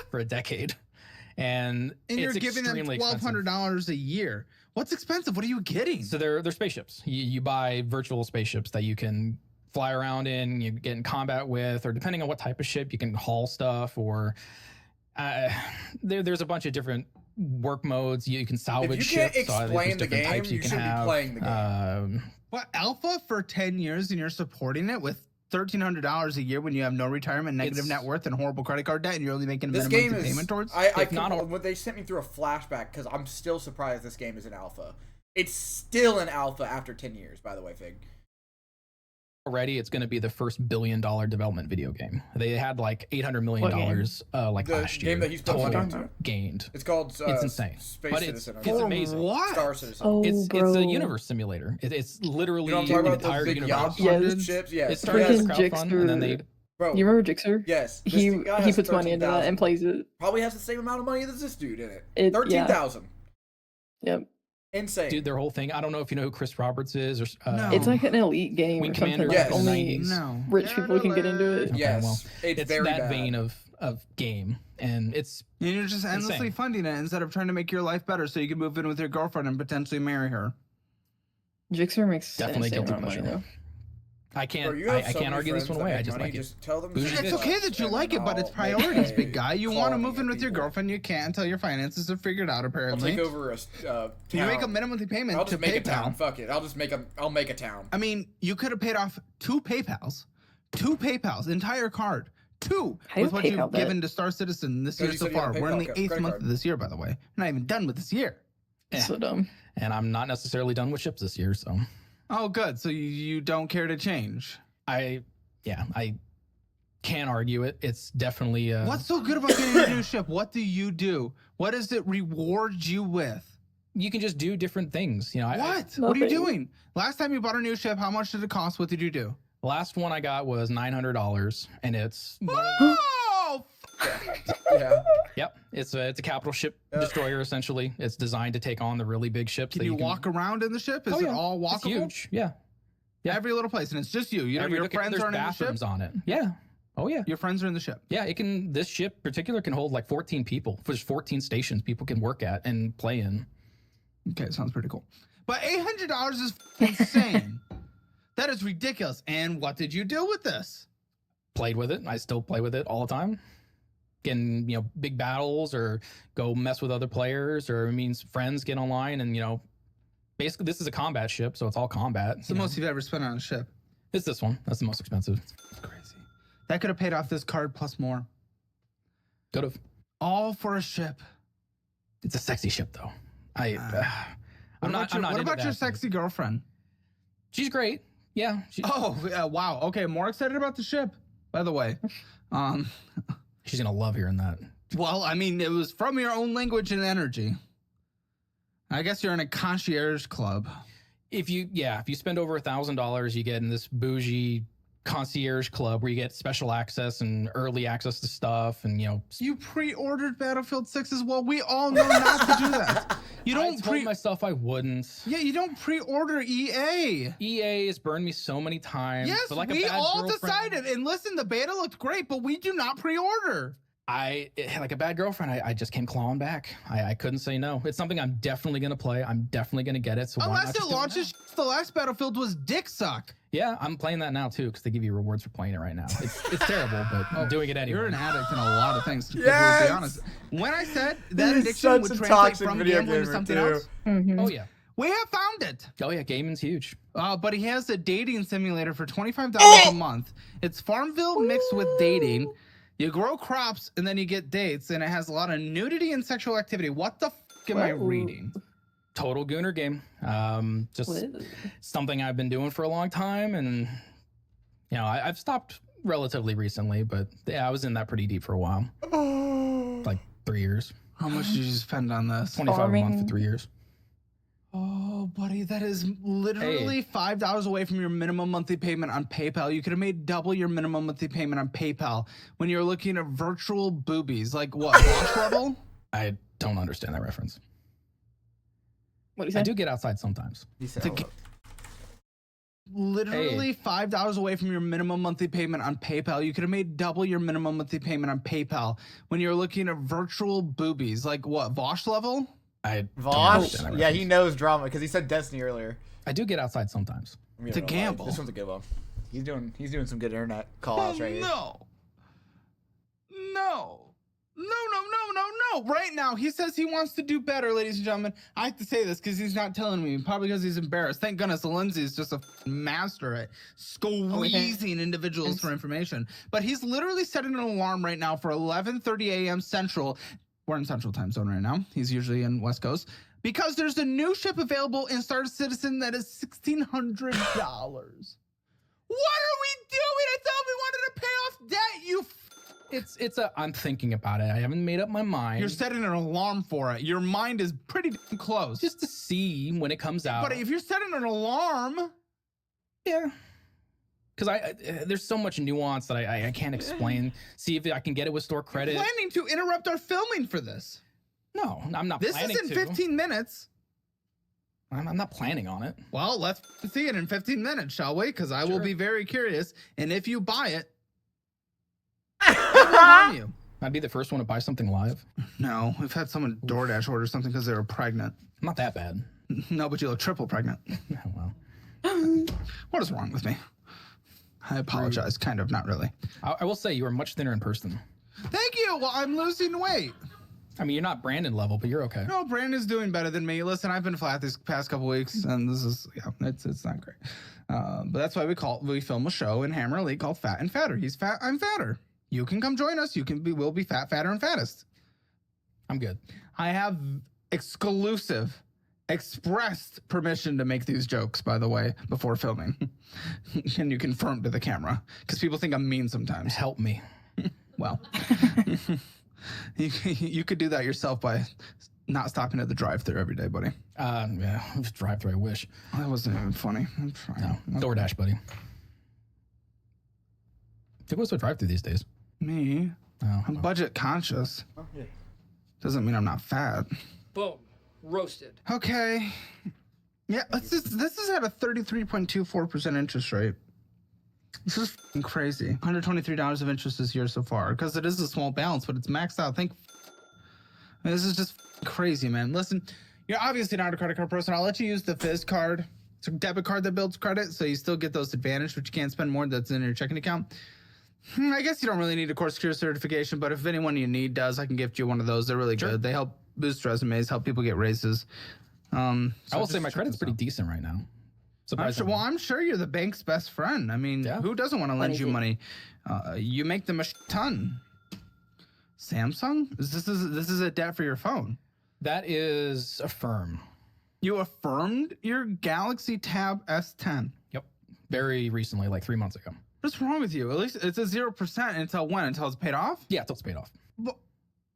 for a decade. And you're giving them $1,200 a year. What's expensive? What are you getting? So they're spaceships. You buy virtual spaceships that you can fly around in, you get in combat with, or depending on what type of ship, you can haul stuff, or there's a bunch of different work modes. You can salvage ships. If you can't explain the game, you should be playing the game. What, alpha for 10 years and you're supporting it with $1,300 a year when you have no retirement, negative net worth, and horrible credit card debt, and you're only making a This minimum game is. payment towards? When they sent me through a flashback, because I'm still surprised this game is in alpha. It's still in alpha after 10 years, by the way, Fig. Already, it's going to be the first $1 billion development video game. They had like $800 million like The last year. game that he's put total money into? gained. It's called it's insane, Space but Citizen. it's amazing. What? Star Citizen. Oh, It's bro. a universe simulator. It's literally You know what I'm the talking about? entire Those big universe. yacht Yes. ships? Yes. It started as a Freaking crowdfund, and then they Bro, You remember Jixer? yes. This He guy has puts money into that 13,000. and plays it. Probably has the same amount of money as this dude in it. Yeah. 13,000. Yep. Insane. Dude, their whole thing. I don't know if you know who Chris Roberts is, or No. It's like an elite game Wing or something. Commander Like back in the only 90s. No. rich people can get into it. Okay, Yes. well, it's it's very that bad. vein of game, and it's And you're just endlessly Insane. funding it instead of trying to make your life better so you can move in with your girlfriend and potentially marry her. Jixer makes Definitely an insane guilty amount of money pleasure. though. I Bro, can't you have I so can't many argue this friends one that away. I make just money, like it. Just tell them. Bougie to It's shit. okay that you and like it, but it's I'll make priorities, a big guy. You want to colony move in of with your people. girlfriend, you can't until your finances are figured out, I'll apparently. take over a You make a town. minimum payment I'll to just make a town. PayPal. Fuck it. I'll make a town. I mean, you could have paid off two PayPals, entire card. Two, How do with you what you've PayPal that? given to Star Citizen this Oh, year you so said you had far. a We're in PayPal the credit 8th month card. of this year, by the way. We're not even done with this year. Yeah. So dumb. And I'm not necessarily done with ships this year, so Oh, good. So you don't care to change. I can't argue it. It's definitely What's so good about getting a new ship? What do you do? What does it reward you with? you can just do different things. You know, What? What are you Nothing. doing? Last time you bought a new ship, how much did it cost? What did you do? Last one I got was $900, and it's Oh, Yeah. yep, it's a capital ship destroyer essentially. It's designed to take on the really big ships. can that you walk around in the ship? Is Oh, it yeah. all It's walkable? huge. Yeah. Yeah. Every little place, and it's just you. You know, your friends there's aren't in the ship. bathrooms on it. Yeah. Oh yeah. Your friends are in the ship. Yeah, it can. This ship in particular can hold like 14 people. There's 14 stations people can work at and play in. Okay, sounds pretty cool. But $800 is insane. That is ridiculous. And what did you do with this? Played with it. I still play with it all the time. Getting big battles or go mess with other players or means friends get online and basically this is a combat ship, so it's all combat. It's the most you've ever spent on a ship. It's this one. That's the most expensive. It's crazy. That could have paid off this card plus more. Could have. All for a ship. It's a sexy ship though. I'm not What into about your that. sexy girlfriend? She's great. Yeah. Oh, wow. Okay, more excited about the ship, by the way. She's gonna love hearing that. Well, I mean, it was from your own language and energy. I guess you're in a concierge club. If you spend over $1,000, you get in this bougie concierge club where you get special access and early access to stuff, and You pre-ordered Battlefield 6 as well. We all know not to do that. You I don't told myself I wouldn't. Yeah, you don't pre-order EA. EA has burned me so many times. Yes, but like we a bad all girlfriend, decided. And listen, the beta looked great, but we do not pre-order. Like a bad girlfriend, I just came clawing back. I couldn't say no. It's something I'm definitely gonna play. I'm definitely gonna get it. So why not Unless just it do now? launches, the last Battlefield was dick suck. Yeah, I'm playing that now too because they give you rewards for playing it right now. It's terrible, but I'm doing it anyway. You're an addict in a lot of things. To Yes! be honest. When I said that He's addiction such would a translate toxic from video gambling to gamer, something too. else, Mhm. Oh yeah. we have found it. Oh yeah. Gaming's huge. But he has a dating simulator for $25 a month. It's Farmville mixed with dating. You grow crops and then you get dates, and it has a lot of nudity and sexual activity. What the f am I Whoa. reading? Total Gooner game. Just What? something I've been doing for a long time, and I've stopped relatively recently, but yeah, I was in that pretty deep for a while, like 3 years, How much did you spend on this? 25 a month for Farming. 3 years. Oh, buddy, that is literally $5 away from your minimum monthly payment on PayPal. You could have made double your minimum monthly payment on PayPal when you're looking at virtual boobies. Like what, Bosch level? I don't understand that reference. What do you I say? do get outside sometimes. He said, To get- Literally $5 away from your minimum monthly payment on PayPal. You could have made double your minimum monthly payment on PayPal when you're looking at virtual boobies. Like what, Vosh level? I don't Vosh? understand that Yeah, he reference. knows drama because he said Destiny earlier. I do get outside sometimes. I'm It's a gonna lie, gamble. This one's a good one. He's doing some good internet call outs right here. No. No. No. Right now, he says he wants to do better, ladies and gentlemen. I have to say this because he's not telling me, probably because he's embarrassed. Thank goodness Lindsay is just a master at squeezing individuals for information. But he's literally setting an alarm right now for 11:30 a.m. Central. We're in Central Time Zone right now. He's usually in West Coast. Because there's a new ship available in Star Citizen that is $1,600. What are we doing? I thought we wanted to pay off debt, you I'm thinking about it. I haven't made up my mind. You're setting an alarm for it. Your mind is pretty close. Just to see when it comes out. But if you're setting an alarm, yeah. Because there's so much nuance that I can't explain. See if I can get it with store credit. Planning to interrupt our filming for this. No, I'm not This planning is in 15 minutes. I'm not planning on it. Well, let's see it in 15 minutes, shall we? Because I will be very curious. And if you buy it, on you. I'd be the first one to buy something live. No, we've had someone DoorDash order something because they were pregnant. Not that bad. No, but you look triple pregnant. Well, What is wrong with me? I apologize. Kind of, not really. I will say you are much thinner in person. Thank you. Well, I'm losing weight. I mean, you're not Brandon level, but you're okay. No, Brandon's doing better than me. Listen, I've been flat these past couple weeks, and this is it's not great. But that's why we film a show in Hammer Elite called Fat and Fatter. He's fat, I'm fatter. You can come join us. We'll be fat, fatter, and fattest. I'm good. I have expressed permission to make these jokes, by the way, before filming. Can you confirm to the camera? Because people think I'm mean sometimes. Help me. Well, you could do that yourself by not stopping at the drive-thru every day, buddy. Yeah, drive-thru. I wish. That wasn't even funny. I'm trying. No, DoorDash, buddy. Who goes to a drive-thru these days? Me? Oh, I'm budget conscious. Doesn't mean I'm not fat. Boom. Roasted. Okay. Yeah, this is at a 33.24% interest rate. This is f***ing crazy. $123 of interest this year so far, because it is a small balance, but it's maxed out. This is just f***ing crazy, man. Listen, you're obviously not a credit card person. I'll let you use the Fizz card. It's a debit card that builds credit, so you still get those advantages, but you can't spend more that's in your checking account. I guess you don't really need a Core Secure certification, but if anyone you need does, I can gift you one of those. They're really good. They help boost resumes, help people get raises. I will say my credit's pretty decent right now. I'm sure you're the bank's best friend. I mean, who doesn't want to lend you money? You make them a ton. Samsung? This is a debt for your phone. That is Affirm. You affirmed your Galaxy Tab S10. Yep. Very recently, like 3 months ago. What's wrong with you? At least it's a 0% until when? Until it's paid off? Yeah, until it's paid off. But,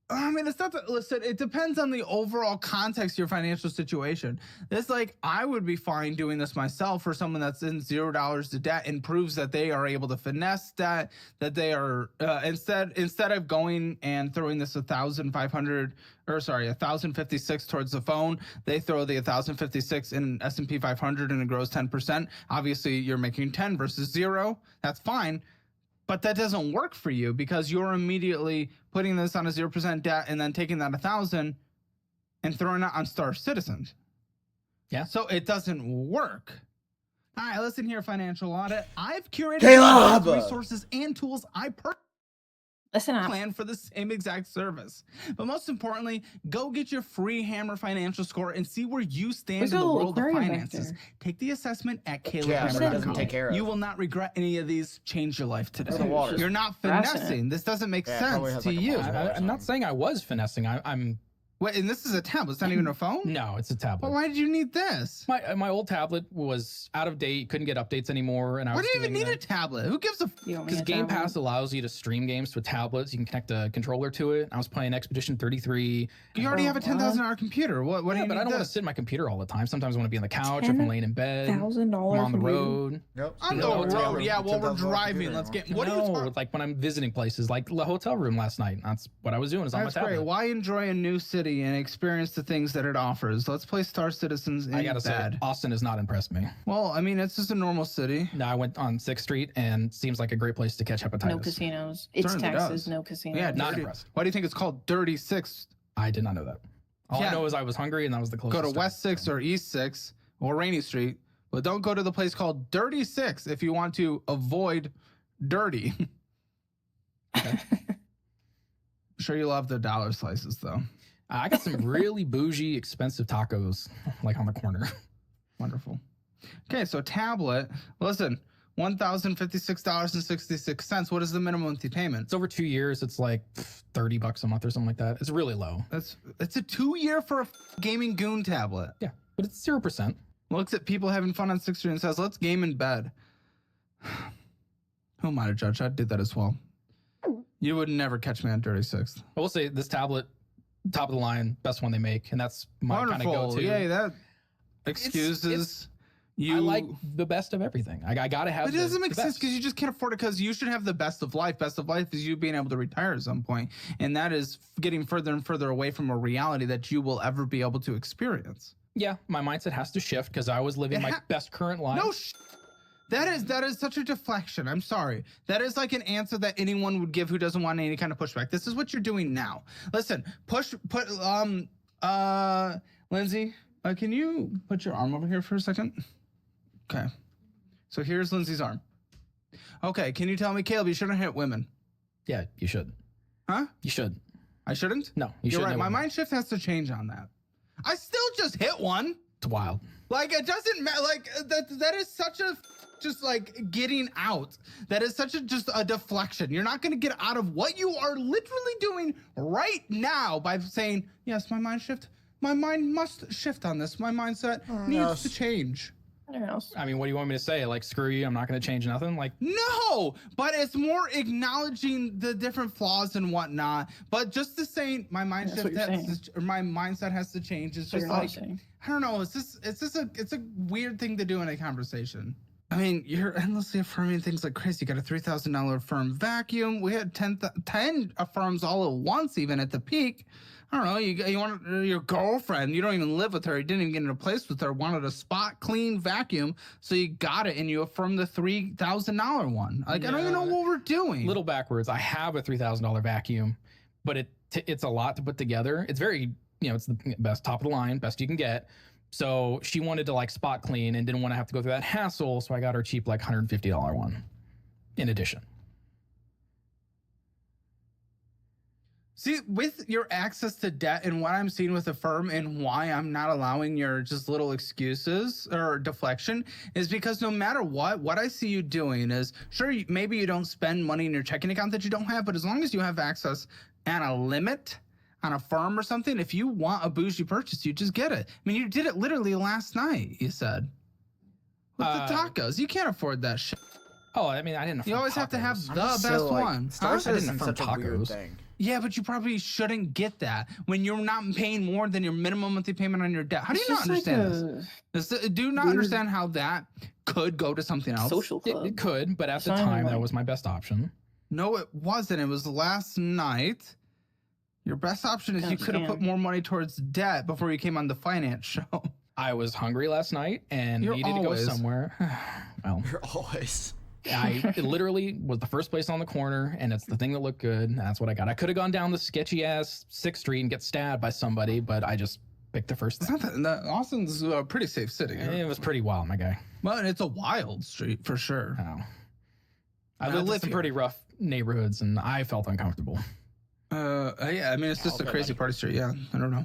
I mean, it's not that, listen, it depends on the overall context of your financial situation. It's like, I would be fine doing this myself for someone that's in $0 to debt and proves that they are able to finesse debt, that they are, instead of going and throwing this 1,056 towards the phone, they throw the 1,056 in S&P 500 and it grows 10%. Obviously, you're making 10 versus 0. That's fine. But that doesn't work for you because you're immediately putting this on a 0% debt and then taking that 1,000 and throwing it on Star Citizens. Yeah. So it doesn't work. All right, listen here, Financial Audit. I've curated resources and tools I plan for the same exact service. But most importantly, go get your free Hammer financial score and see where you stand in the world of finances. Take the assessment at calebhammer.com. You will not regret any of these. Change your life today. You're not finessing. This doesn't make sense to you. I'm not saying I was finessing. I'm. Wait, and this is a tablet. It's not even a phone? No, it's a tablet. Well, why did you need this? My old tablet was out of date, couldn't get updates anymore, and I why was do you even need a tablet? Who gives a because Game Pass allows you to stream games to tablets. You can connect a controller to it. I was playing Expedition 33. You already have a $10,000 computer. What do you need? But I don't want to sit at my computer all the time. Sometimes I want to be on the couch, if I'm laying in bed. $1,000 on the road. Yep. On the road, yeah. While we're driving, let's get. What are you talking? Like when I'm visiting places, like the hotel room last night. That's what I was doing. Is on my tablet. Great. Why enjoy a new city and experience the things that it offers? Let's play Star Citizens in I gotta say, Austin has not impressed me. Well, I mean, it's just a normal city. No, I went on 6th Street and seems like a great place to catch hepatitis. No casinos. It's Texas, no casinos. Yeah, not impressed. Why do you think it's called Dirty Six? I did not know that. All I know is I was hungry and that was the closest. Go to West 6 or East 6 or Rainy Street, but don't go to the place called Dirty 6 if you want to avoid dirty. Okay. Sure, you love the dollar slices though. I got some really bougie, expensive tacos, like on the corner. Wonderful. Okay, so tablet. Listen, $1,056.66. What is the minimum monthly payment? It's over 2 years. It's like $30 a month or something like that. It's really low. It's a 2-year for a gaming goon tablet. Yeah, but it's 0%. Looks at people having fun on 6 and says, "Let's game in bed." Who am I to judge? I'd do that as well. You would never catch me on Dirty Sixth. I will say this tablet, top of the line, best one they make, and that's my kind of go-to. Yeah, that excuses. I like the best of everything. I gotta have. It doesn't make sense because you just can't afford it. Because you should have the best of life. Best of life is you being able to retire at some point, and that is getting further and further away from a reality that you will ever be able to experience. Yeah, my mindset has to shift because I was living my best current life. No, that is such a deflection. I'm sorry. That is like an answer that anyone would give who doesn't want any kind of pushback. This is what you're doing now. Listen, Lindsay, can you put your arm over here for a second? Okay. So here's Lindsay's arm. Okay, can you tell me, Caleb, you shouldn't hit women? Yeah, you should. Huh? You should. I shouldn't? No, you You're shouldn't. right. My mind shift has to change on that. I still just hit one. It's wild. Like, it doesn't matter. Like, that is such a, just like getting out. That is such just a deflection. You're not going to get out of what you are literally doing right now by saying, yes, my mind must shift on this. My mindset needs to change. I mean, what do you want me to say? Like, screw you, I'm not going to change nothing? Like, no, but it's more acknowledging the different flaws and whatnot. But just to say my mindset has to change. It's just like, I don't know. It's a weird thing to do in a conversation. I mean, you're endlessly affirming things like crazy. You got a $3,000 affirm vacuum. We had 10 affirms all at once, even at the peak. I don't know, you want your girlfriend, you don't even live with her, you didn't even get in a place with her, wanted a spot clean vacuum, so you got it and you affirmed the $3,000 one. Like, yeah. I don't even know what we're doing. Little backwards. I have a $3,000 vacuum, but it's a lot to put together. It's very, it's the best, top of the line, best you can get. So she wanted to like spot clean and didn't want to have to go through that hassle, so I got her cheap like $150 one in addition. See, with your access to debt and what I'm seeing with the firm and why I'm not allowing your just little excuses or deflection is because no matter what I see you doing is, sure, maybe you don't spend money in your checking account that you don't have, but as long as you have access and a limit on a firm or something, if you want a bougie purchase, you just get it. I mean, you did it literally last night, you said. With the tacos. You can't afford that shit. Oh, I mean, I didn't afford You always tacos. have to have the best one. Star Citizen is afford such a weird tacos. thing. Yeah, but you probably shouldn't get that when you're not paying more than your minimum monthly payment on your debt. How do you not understand this? Do you not understand how that could go to something else? Social club. It could, but at the time, that was my best option. No, it wasn't. It was last night. Your best option is you could have put more money towards debt before you came on the finance show. I was hungry last night and needed to go somewhere. Well, You're always... It literally was the first place on the corner, and it's the thing that looked good. And that's what I got. I could have gone down the sketchy ass 6th Street and get stabbed by somebody, but I just picked the first thing. It's not that, Austin's a pretty safe city. It was pretty wild, my guy. Well, it's a wild street for sure. Oh. I lived in some pretty rough neighborhoods, and I felt uncomfortable. Yeah, I mean, it's just a crazy party street. Yeah, I don't know.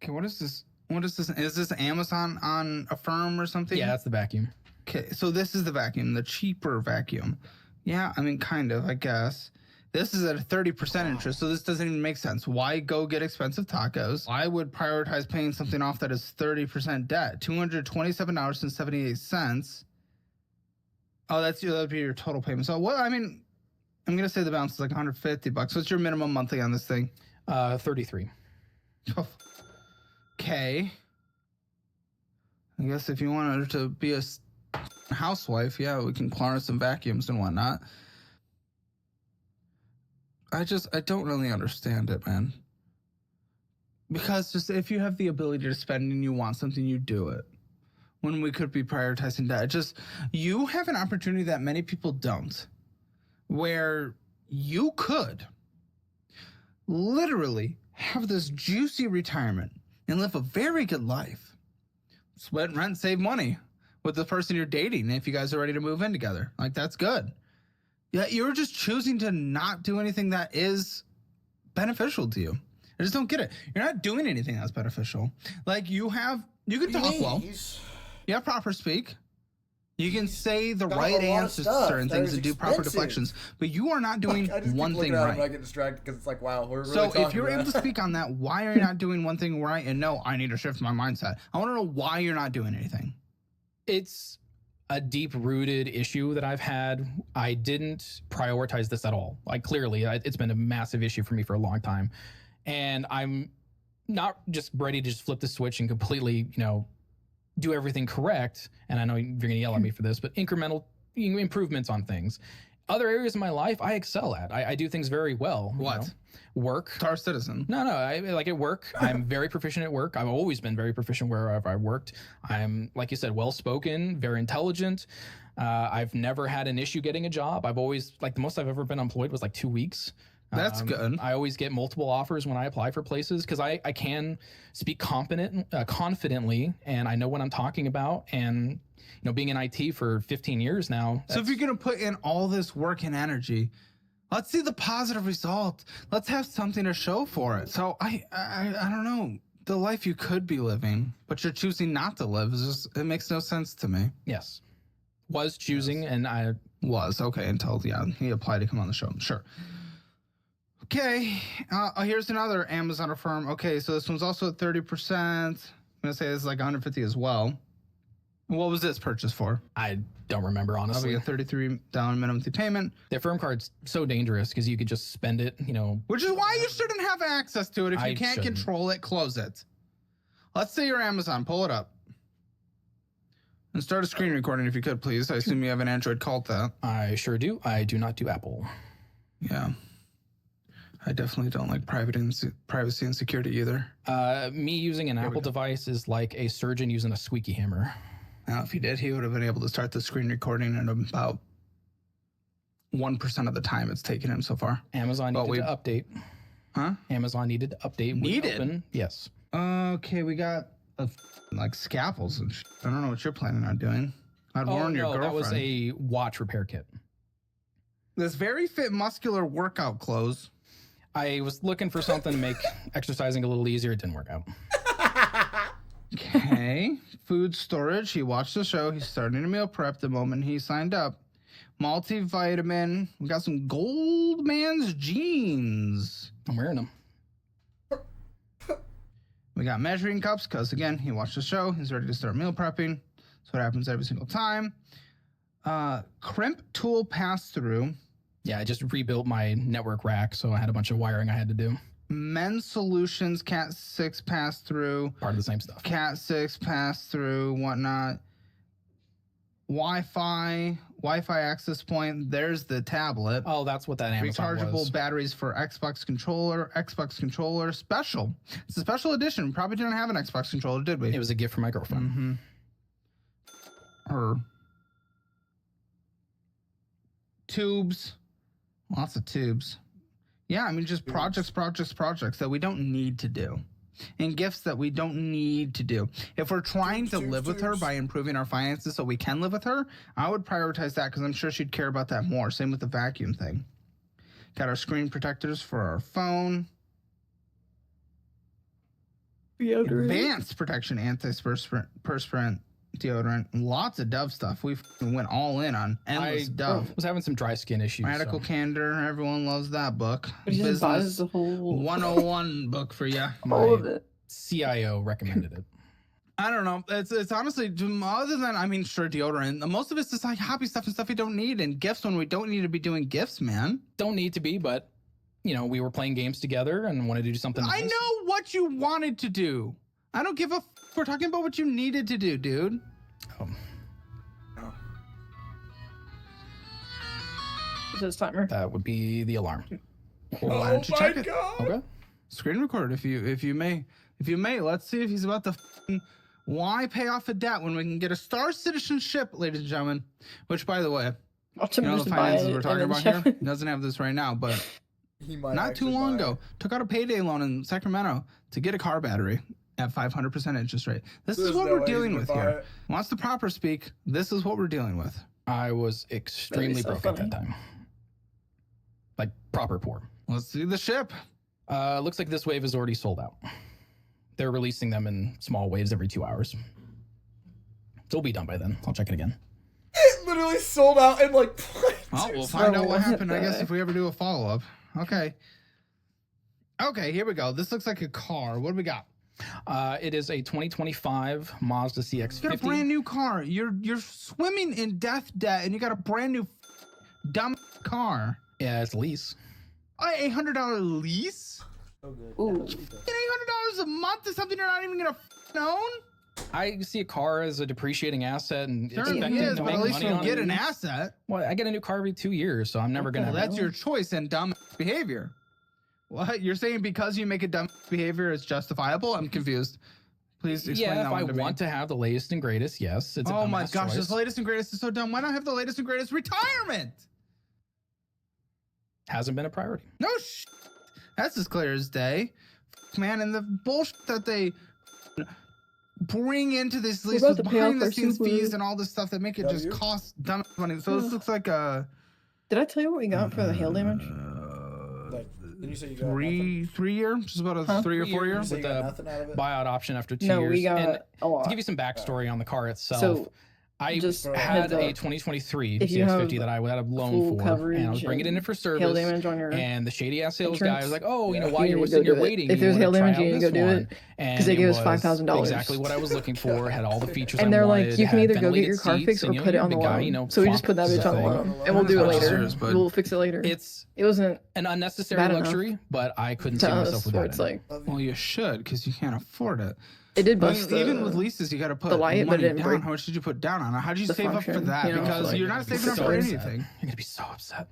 Okay, what is this? What is this? Is this Amazon on a firm or something? Yeah, that's the vacuum. Okay, so this is the vacuum, the cheaper vacuum. Yeah, I mean, kind of, I guess. This is at a 30% interest, so this doesn't even make sense. Why go get expensive tacos? I would prioritize paying something off that is 30% debt. $227.78. Oh, that'd be your total payment. So what? I mean, I'm gonna say the balance is like $150. What's your minimum monthly on this thing? 33. Okay. I guess if you wanted her to be a housewife, yeah, we can clean some vacuums and whatnot. I don't really understand it, man. Because just if you have the ability to spend and you want something, you do it. When we could be prioritizing that. You have an opportunity that many people don't, where you could literally have this juicy retirement and live a very good life. Sweat, rent, save money with the person you're dating if you guys are ready to move in together. Like, that's good. Yeah, you're just choosing to not do anything that is beneficial to you. I just don't get it. You're not doing anything that's beneficial. Like you can talk well. You have proper speak. You can say the right answers to certain things and do proper deflections, but you are not doing one thing right. I get distracted because it's like, wow, we're really so if you're able to speak on that, why are you not doing one thing right? And no, I need to shift my mindset. I want to know why you're not doing anything. It's a deep-rooted issue that I've had. I didn't prioritize this at all. Like clearly, it's been a massive issue for me for a long time, and I'm not just ready to just flip the switch and completely, do everything correct. And I know you're gonna yell at me for this, but incremental improvements on things. Other areas of my life I excel at. I do things very well. What? Work. Star citizen. No, I like at work. I'm very proficient at work. I've always been very proficient wherever I worked. I'm, like you said, well-spoken, very intelligent. I've never had an issue getting a job. I've always, like the most I've ever been employed was like 2 weeks. That's good. I always get multiple offers when I apply for places because I can speak confidently, and I know what I'm talking about. And being in IT for 15 years now. So if you're gonna put in all this work and energy, let's see the positive result. Let's have something to show for it. So I don't know, the life you could be living, but you're choosing not to live it makes no sense to me. Yes, was choosing, and I was okay until he applied to come on the show. Sure. Okay, here's another Amazon firm. Okay, so this one's also at 30%. I'm gonna say this is like 150 as well. What was this purchase for? I don't remember, honestly. A $33 minimum payment. The firm card's so dangerous because you could just spend it, Which is why you shouldn't have access to it. If you can't control it, close it. Let's say you're Amazon. Pull it up. And start a screen recording if you could, please. I assume you have an Android called that. I sure do. I do not do Apple. Yeah. I definitely don't like privacy and security either. Me using an Apple device is like a surgeon using a squeaky hammer. Now, if he did, he would have been able to start the screen recording in about 1% of the time it's taken him so far. Amazon needed to update. Huh? Amazon needed to update. Needed? Yes. Okay, we got like scalpels and I don't know what you're planning on doing. I'd warn your girlfriend. That was a watch repair kit. This very fit muscular workout clothes. I was looking for something to make exercising a little easier. It didn't work out. Okay. Food storage. He watched the show. He's starting to meal prep the moment he signed up. Multivitamin. We got some Goldman's jeans. I'm wearing them. We got measuring cups because, again, he watched the show. He's ready to start meal prepping. That's what happens every single time. Crimp tool pass-through. Yeah, I just rebuilt my network rack, so I had a bunch of wiring I had to do. Men's Solutions, Cat 6 pass-through. Part of the same stuff. Cat 6 pass-through, whatnot. Wi-Fi access point. There's the tablet. Oh, that's what that Amazon Rechargeable was. batteries for Xbox controller special. It's a special edition. We probably didn't have an Xbox controller, did we? It was a gift from my girlfriend. Mm-hmm. Her. Tubes. Lots of tubes. Yeah, I mean, just projects that we don't need to do. And gifts that we don't need to do. If we're trying to live with her by improving our finances so we can live with her, I would prioritize that because I'm sure she'd care about that more. Same with the vacuum thing. Got our screen protectors for our phone. Deodorant. Advanced protection antiperspirant deodorant. Lots of Dove stuff. We went all in on endless Dove. I was having some dry skin issues. Radical Candor. Everyone loves that book. Business the whole 101 book for you. All of it. CIO recommended it. I don't know. It's honestly, other than, I mean, sure, deodorant. Most of it's just like hobby stuff and stuff we don't need, and gifts when we don't need to be doing gifts, man. Don't need to be, but, we were playing games together and wanted to do something nice. I know what you wanted to do. I don't give a we're talking about what you needed to do, dude. Oh. Is this timer? That would be the alarm. Well, why don't you check it? Okay. Screen record if you may. Let's see if he's about to why pay off a debt when we can get a star citizenship, ladies and gentlemen. Which, by the way, the finances we're talking about here, he doesn't have this right now, but not too long ago, took out a payday loan in Sacramento to get a car battery at 500% interest rate. This is what we're dealing with here. Wants the proper speak. This is what we're dealing with. I was extremely broke at that time. like proper poor. Let's see the ship. Looks like this wave is already sold out. They're releasing them in small waves every 2 hours. So it'll be done by then. I'll check it again. It literally sold out in like. Well, we'll find out what happened, I guess, if we ever do a follow-up. Okay. Okay, here we go. This looks like a car. What do we got? It is a 2025 Mazda CX-50. You got a brand new car. You're swimming in death debt, and you got a brand new dumb car. Yeah, it's a lease. $800 lease? So good. Ooh. $800 a month is something you're not even gonna own? I see a car as a depreciating asset and Certainly expecting is, to but make at least money you'll on get it. an asset. Well, I get a new car every 2 years, so I'm never gonna. Well, that's your choice and dumb behavior. What? You're saying because you make a dumb behavior is justifiable? I'm confused. Please explain Yeah, that if I one to me. want to have the latest and greatest, yes. It's a Oh my dumbass gosh, choice. this latest and greatest is so dumb. Why not have the latest and greatest retirement? Hasn't been a priority. No That's as clear as day. Man, and the bullshit that they bring into this lease about with to pay off behind the our scenes Subaru. fees and all this stuff that make it just cost dumb money. So this looks like a Did I tell you what we got for the hail damage? Didn't you say you got three year? Just about a 3 or 4 year? So you With got the nothing out of it? buyout option after 2 No, years. we got And a lot. to give you some backstory on the car itself, So, I just had heads a up. 2023 If you have CX-50 that I had a loan full for, coverage and I was bringing it in for Hail service. damage on your And the shady ass sales guy was like, "Oh, you know, Yeah. while You you're need to sitting go here do it. waiting, If you there's wanna hail try damage, out you need to this go do one." it, And they it gave us was $5,000. exactly what I was looking for. Had all the features. And I they're like, wanted, you can had either go get ventilated your car seats, fixed and, or you know, put it you're on the the guy, loan. you know, So we just put that flaunt bitch on the the loan, thing. and we'll do it That's later. serious, bud. We'll fix it later. It's It wasn't an unnecessary bad enough luxury, but I couldn't to see myself us where without it's it. like, Well, you should, because you can't afford it. it did I mean, bust even the- with leases, you got to put the light, but money it didn't down. break How much did you put down on it? How did you the save up for function, that? you know? Because Like, you're not You're saving up so for upset. anything. You're gonna be so upset.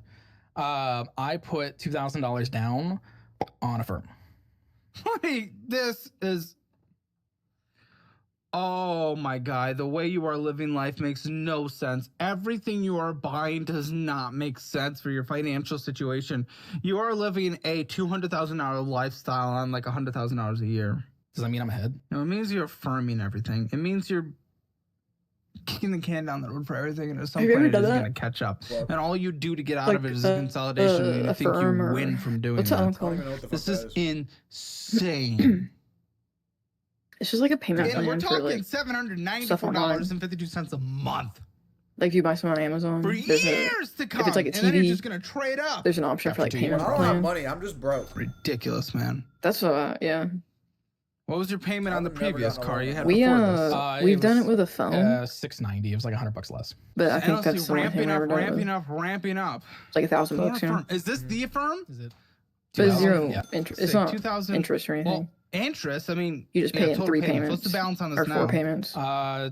I put $2,000 down on a firm. Wait, this is. Oh my God, the way you are living life makes no sense. Everything you are buying does not make sense for your financial situation. You are living a $200,000 lifestyle on like $100,000 a year. Does that mean I'm ahead? No, it means you're affirming everything. It means you're kicking the can down the road for everything, and at some Have you point ever it is done going that? to catch up. Well, And all you do to get out Like, of it is a consolidation, and you a think you firm or- win from doing what's that one that. I don't called? even know what the fuck This is that is. insane. It's just like a payment And we're plan for talking like $794.52 a month if you buy some on Amazon. for there's a- years to come. it's like a and then you're TV, just going to trade up. There's an option for like After 2 years. payment I don't have plan. money. I'm just broke. Ridiculous, man. That's yeah. What was your payment on the I've never previous gotten a car loan. you had We before this? we've done was, it with a phone, $690. It was like $100 less. but I And think let's see, that's the only thing ramping we up, ever done. ramping up. It's like $1,000 More bucks, you know. firm. Is this the firm? Is it? But it's 2000? zero Yeah. interest. Say It's not 2000 interest or anything. Well, interest, I mean, You just pay it in total 3 payments. payments. What's the balance on this or now? 4 payments.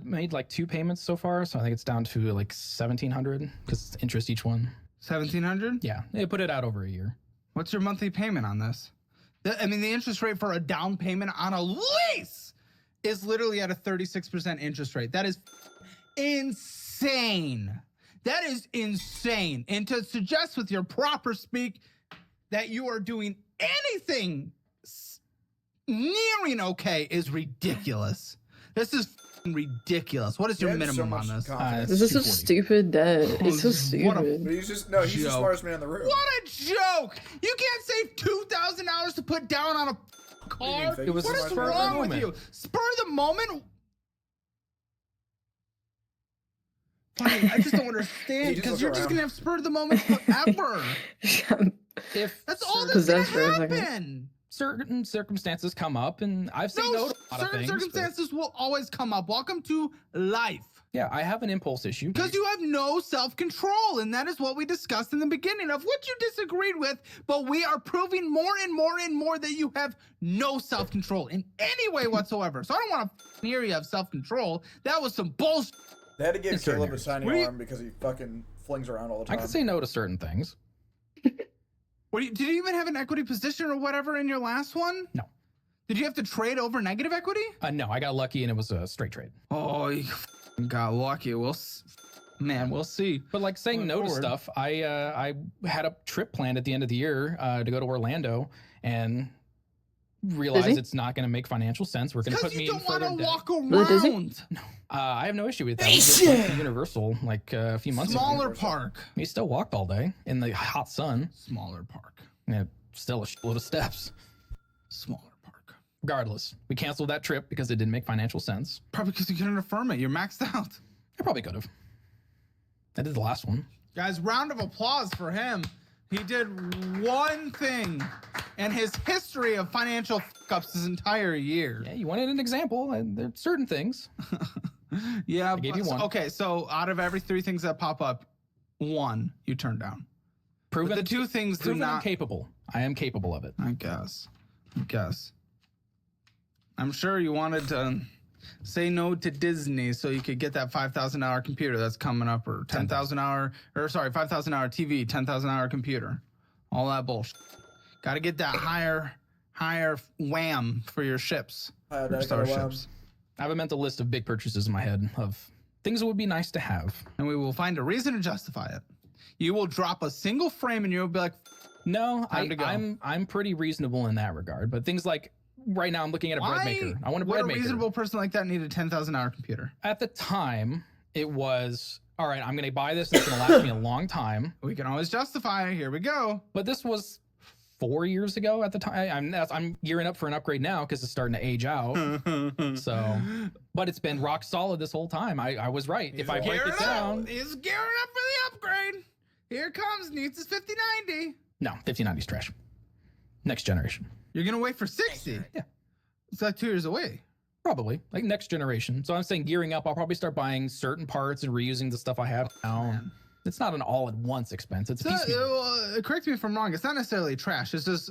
Made like 2 payments so far, so I think it's down to like $1,700 because it's interest each one. 1,700? Yeah, they put it out over a year. What's your monthly payment on this? I mean, the interest rate for a down payment on a lease is literally at a 36% interest rate. That is insane. That is insane. And to suggest with your proper speak that you are doing anything nearing okay is ridiculous. This is ridiculous. What is your You had so minimum on much this? confidence. This is so 240. stupid debt. It's so What a- stupid. But he's just no. He's the Joke. smartest man in the room. What a joke! You can't save $2,000 to put down on a car. It was What a is spur of the wrong with moment. you? Spur of the moment? Funny, I just don't He understand just because looked you're just around. gonna have spur of the moment forever. If That's all that's Possessed gonna for a second. happen. certain circumstances come up, and I've said no to a lot of certain things. but- circumstances will always come up. Welcome to life. Yeah, I have an impulse issue. Because you have no self-control, and that is what we discussed in the beginning of what you disagreed with, but we are proving more and more and more that you have no self-control in any way whatsoever. So I don't want to hear you have self-control. That was some bullshit. They had to give In certain Caleb a areas. signing Were you- arm because he fucking flings around all the I time. can say no to certain things. Did you even have an equity position or whatever in your last one? No. Did you have to trade over negative equity? No, I got lucky and it was a straight trade. Oh, you got lucky. We'll see. But like saying Going no forward. to stuff, I had a trip planned at the end of the year to go to Orlando, and realize Does he? it's not going to make financial sense. We're going to Because put me you in don't want further to debt. walk Really, does he? around. I have no issue with that. We just went to Universal like a few months Smaller ago. park. We still walked all day in the hot sun. Smaller park. Yeah, still a shitload of steps. Smaller park. Regardless, we canceled that trip because it didn't make financial sense. Probably because you couldn't affirm it. You're maxed out. I probably could have. I did the last one. Guys, round of applause for him. He did one thing in his history of financial fuck-ups his entire year. Yeah, you wanted an example, and there are certain things. Yeah, gave you but- one. okay, so out of every 3 things that pop up, 1 you turn down. Proven But the 2 things do proven I'm not. capable. I am capable of it. I guess. I'm sure you wanted to say no to Disney so you could get that $5,000 computer that's coming up, or $5,000 TV, $10,000 computer. All that bullshit. Got to get that higher wham for your ships. Your starships. I have a mental list of big purchases in my head of things that would be nice to have. And we will find a reason to justify it. You will drop a single frame and you'll be like, No, Time to go. I'm pretty reasonable in that regard. But things like right now, I'm looking at a bread maker. I want a bread would a maker. reasonable person like that need a $10,000 computer? At the time, it was all right. I'm going to buy this. And it's going to last me a long time. We can always justify it. Here we go. But this was 4 years ago at the time. I'm gearing up for an upgrade now because it's starting to age out. So, but it's been rock solid this whole time. I was right. If I break it down, He's gearing up for the upgrade. Here it comes. Needs his 5090. no, 5090 is trash. Next generation, You're gonna wait for 60. Yeah. It's like 2 years away. probably like next generation. So I'm saying gearing up. I'll probably start buying certain parts and reusing the stuff I have now. It's not an all-at-once expense. It's So, piecemeal. correct me if I'm wrong. It's not necessarily trash. It's just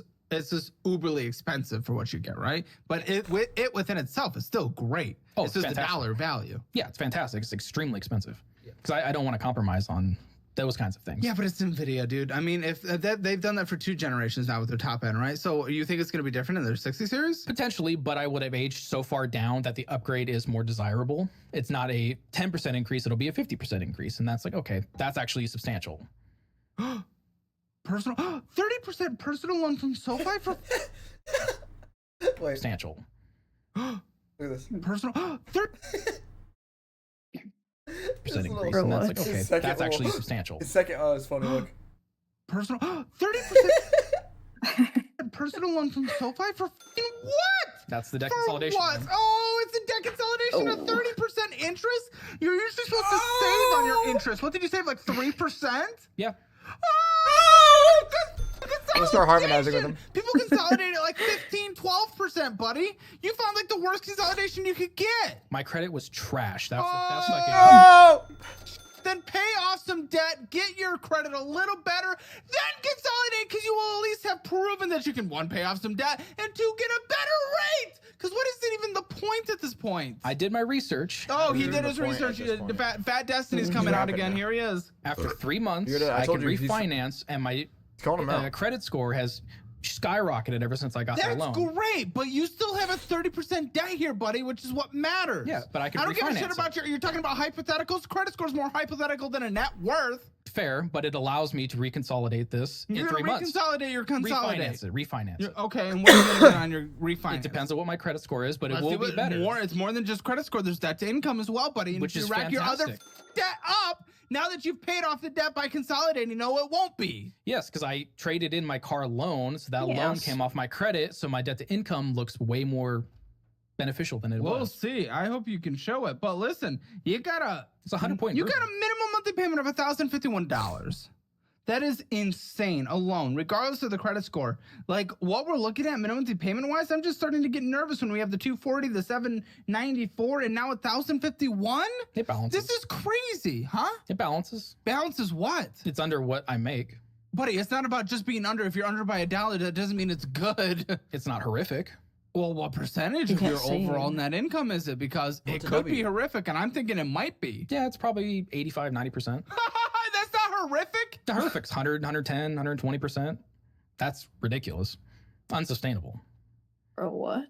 uberly expensive for what you get, right? But it within itself is still great. Oh, it's just fantastic. a dollar value. Yeah, it's fantastic. It's extremely expensive because I don't want to compromise on those kinds of things. Yeah, but it's NVIDIA, dude. I mean, if they've done that for 2 generations now with their top end, right? So you think it's going to be different in their 60 series? Potentially, but I would have aged so far down that the upgrade is more desirable. It's not a 10% increase, it'll be a 50% increase. And that's like, okay, that's actually substantial. Personal 30% personal loan from SoFi for Wait, Substantial. look at this. personal 30. Percent little- increase. And that's like, For okay, what? Second that's actually little- substantial. His second, oh, it's funny. Look. Personal 30% personal loan from SoFi for what? That's the debt For consolidation. what? one. Oh, it's a debt consolidation at Oh. 30% interest? You're usually supposed to save on your interest. What did you save, like 3%? Yeah. Oh, Let's start harmonizing with them. People consolidate at like 15, 12%, buddy. You found like the worst consolidation you could get. My credit was trash. That's the best I Oh! Then pay off some debt, get your credit a little better, then consolidate because you will at least have proven that you can, 1, pay off some debt, and 2, get a better rate. Because what is it even the point at this point? I did my research. Oh, he Here's did the his point research. at this point. Fat Destiny's coming out Wrapping again. it. Here he is. After 3 months, You're the- I I told can you, he's- refinance, and my Calling him out. credit score has skyrocketed ever since I got that That's loan. great, but you still have a 30% debt here, buddy, which is what matters. Yeah, but I can I don't give a refinance shit about you're talking about hypotheticals. Credit score is more hypothetical than a net worth. Fair, but it allows me to reconsolidate this You're in 3 gonna months. reconsolidate your consolidate. Refinance it. Okay, and what are you gonna get on your refinance? It depends on what my credit score is, but it Let's will do be it better. It's more than just credit score. There's debt to income as well, buddy. And Which if you is rack your other fantastic. debt up, now that you've paid off the debt by consolidating, no, it won't be. Yes, because I traded in my car loan, so that loan Yes. came off my credit, so my debt to income looks way more beneficial than it We'll was. see. I hope you can show it. But listen, you got a It's a 100-point You got a improvement. minimum monthly payment of $1,051. That is insane alone, regardless of the credit score. Like what we're looking at minimum monthly payment wise, I'm just starting to get nervous when we have the 240, the 794, and now 1,051. It balances. This is crazy, huh? It balances. Balances what? It's under what I make. Buddy, it's not about just being under. If you're under by $1, that doesn't mean it's good. It's not horrific. Well, what percentage You of your can't say. overall net income is it? Because it What's a could be W? horrific, and I'm thinking it might be. Yeah, it's probably 85, 90%. That's not horrific. The horrific's 100, 110, 120%. That's ridiculous. Unsustainable. Bro, what?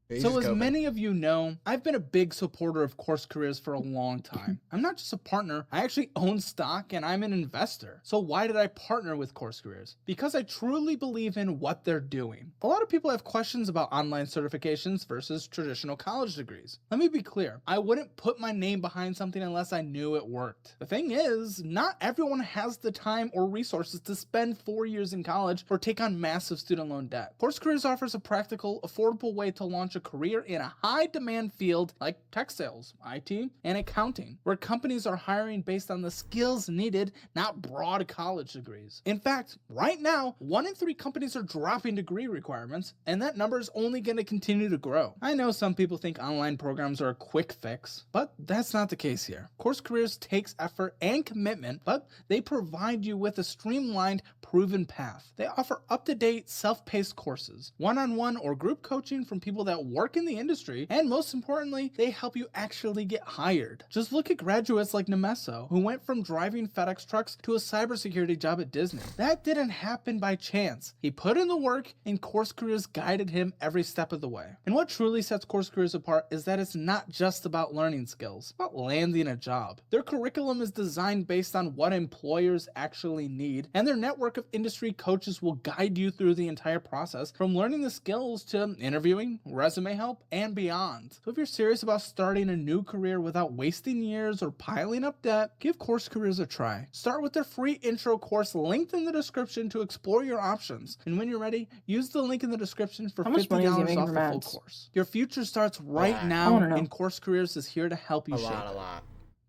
He's So just as coping. many of you know, I've been a big supporter of course careers for a long time. I'm not just a partner, I actually own stock and I'm an investor. So why did I partner with course careers? Because I truly believe in what they're doing. A lot of people have questions about online certifications versus traditional college degrees. Let me be clear, I wouldn't put my name behind something unless I knew it worked. The thing is, not everyone has the time or resources to spend 4 years in college or take on massive student loan debt. Course Careers offers a practical, affordable way to launch a career in a high demand field like tech sales, IT, and accounting, where companies are hiring based on the skills needed, not broad college degrees. In fact, right now, 1 in 3 companies are dropping degree requirements, and that number is only going to continue to grow. I know some people think online programs are a quick fix, but that's not the case here. Course Careers takes effort and commitment, but they provide you with a streamlined, proven path. They offer up-to-date, self-paced courses, one-on-one or group coaching from people that work in the industry, and most importantly, they help you actually get hired. Just look at graduates like Nemeso, who went from driving FedEx trucks to a cybersecurity job at Disney. That didn't happen by chance. He put in the work, and Course Careers guided him every step of the way. And what truly sets Course Careers apart is that it's not just about learning skills, it's about landing a job. Their curriculum is designed based on what employers actually need, and their network of industry coaches will guide you through the entire process, from learning the skills to interviewing, resume help, and beyond. So if you're serious about starting a new career without wasting years or piling up debt, give Course Careers a try. Start with their free intro course linked in the description to explore your options. And when you're ready, use the link in the description for How much money is he $50 making off from the full ads? course. Your future starts right lot. I now, wanna know. and Course Careers is here to help you A shape lot, it. a lot.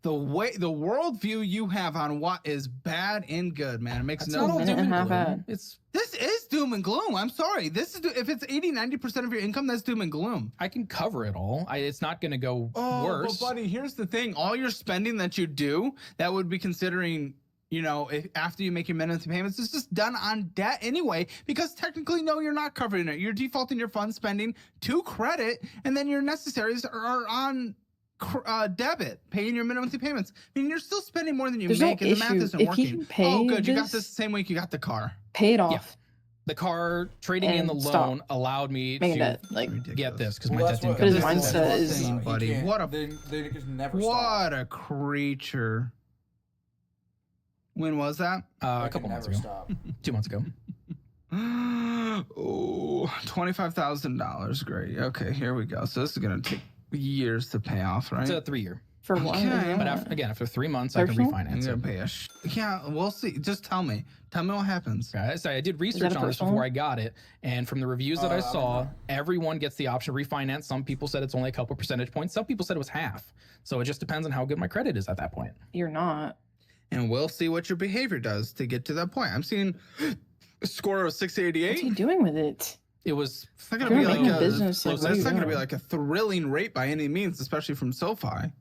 The worldview you have on what is bad and good, man. It makes That's no not all minute doom and a and half gloom. ad. It's This is doom and gloom. I'm sorry. This is if it's 80-90% of your income, that's doom and gloom. I can cover it all. It's not going to go worse. But buddy, here's the thing. All your spending that you do, that would be considering, you know, if after you make your monthly payments, it's just done on debt anyway, because technically, no, you're not covering it. You're defaulting your fund spending to credit, and then your necessaries are on debit, paying your monthly payments. I mean, you're still spending more than you There's no make, and the math issue. isn't If he working. can pay Oh, good. You got this- this the same week you got the car. Pay it off. Yeah. The car trading in And the stop. loan allowed me Making to that like get this because my Well, debt that's didn't what- go But his down. mindset that's is- the thing, buddy, he can't- what a- they can never stop. What a creature. When was that? A They couple can months never ago. stop. 2 months ago. Oh, $25,000. Great. Okay, here we go. So this is gonna take years to pay off, right? It's a 3-year. For what? Okay. But after 3 months, I can Personal? refinance You're it. gonna pay a yeah, we'll see. Just tell me. Tell me what happens. Okay, so I did that research a on this personal? before I got it, and from the reviews that I I saw, don't know. everyone gets the option to refinance. Some people said it's only a couple percentage points. Some people said it was half. So it just depends on how good my credit is at that point. You're not. And we'll see what your behavior does to get to that point. I'm seeing a score of What's 688. he doing with it? It was It's not gonna You're be like making a business, like, what are that's you not gonna be doing? like a thrilling rate by any means, especially from SoFi.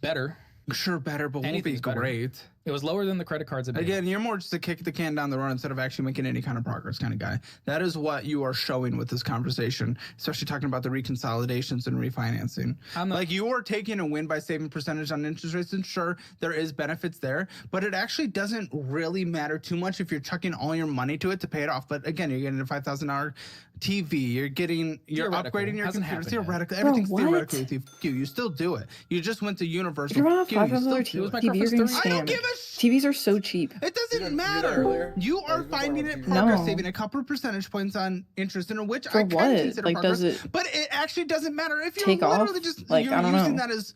better. Sure, better, but won't be Anything's better. great. It was lower than the credit cards. Again, you're more just to kick the can down the road instead of actually making any kind of progress kind of guy. That is what you are showing with this conversation, especially talking about the reconsolidations and refinancing. I'm not- Like you are taking a win by saving percentage on interest rates, and sure, there is benefits there, but it actually doesn't really matter too much if you're chucking all your money to it to pay it off. But again, you're getting a $5,000 TV, you're Theoretical. upgrading your Hasn't computer. happened yet. Theoretical, everything's what? theoretical with you. F- you still do it. You just went to If Universal. you're on a F- you, you still $5,000 do it. my TV, you're girlfriend's getting 30. I don't scammed. give a sh- TVs are so cheap. It doesn't You did that matter. earlier? You Yeah, are you can finding borrow it TV. progress, No. saving a couple of percentage points on interest, in which For I kind what? of consider Like, progress. does it But it actually doesn't matter if you're take literally off? just Like, you're I don't using know. that as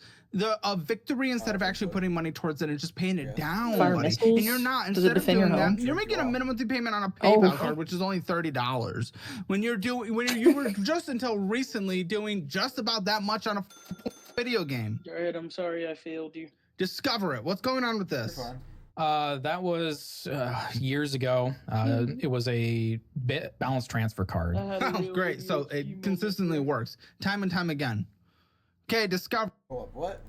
a victory instead of actually putting money towards it and just paying it down, Fire buddy. missiles? And you're not. Does it Instead of defend your doing that, home? you're making a minimum payment on a Oh. PayPal card, which is only $30. When you were just until recently doing just about that much on a video game. Jared, I'm sorry I failed you. Discover it. What's going on with this? You're fine. That was years ago. It was a balance transfer card. I had a Oh, real great. So ADHD it moment consistently there. works time and time again. Okay, discover Hold up, what?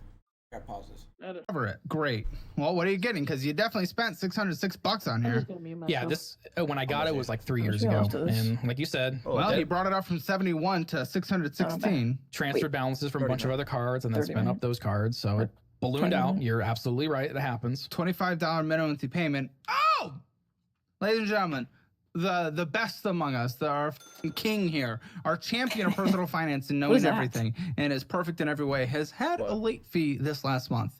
Got pauses. I had a- it. Great. Well, what are you getting? Because you definitely spent $606 on I was here. gonna mute Yeah, myself. this when I got it was like 3 How years much ago, balance does this? and like you said, Well, that he brought it up from 71 to 616. transferred balances from a bunch of 39. other cards, and then spent 39. up those cards, so it ballooned 29. out. You're absolutely right; it happens. $25 minimum monthly payment. Oh, ladies and gentlemen, the best among us, our king here, our champion of personal finance and What knowing is that? everything and is perfect in every way, has had a late fee this last month.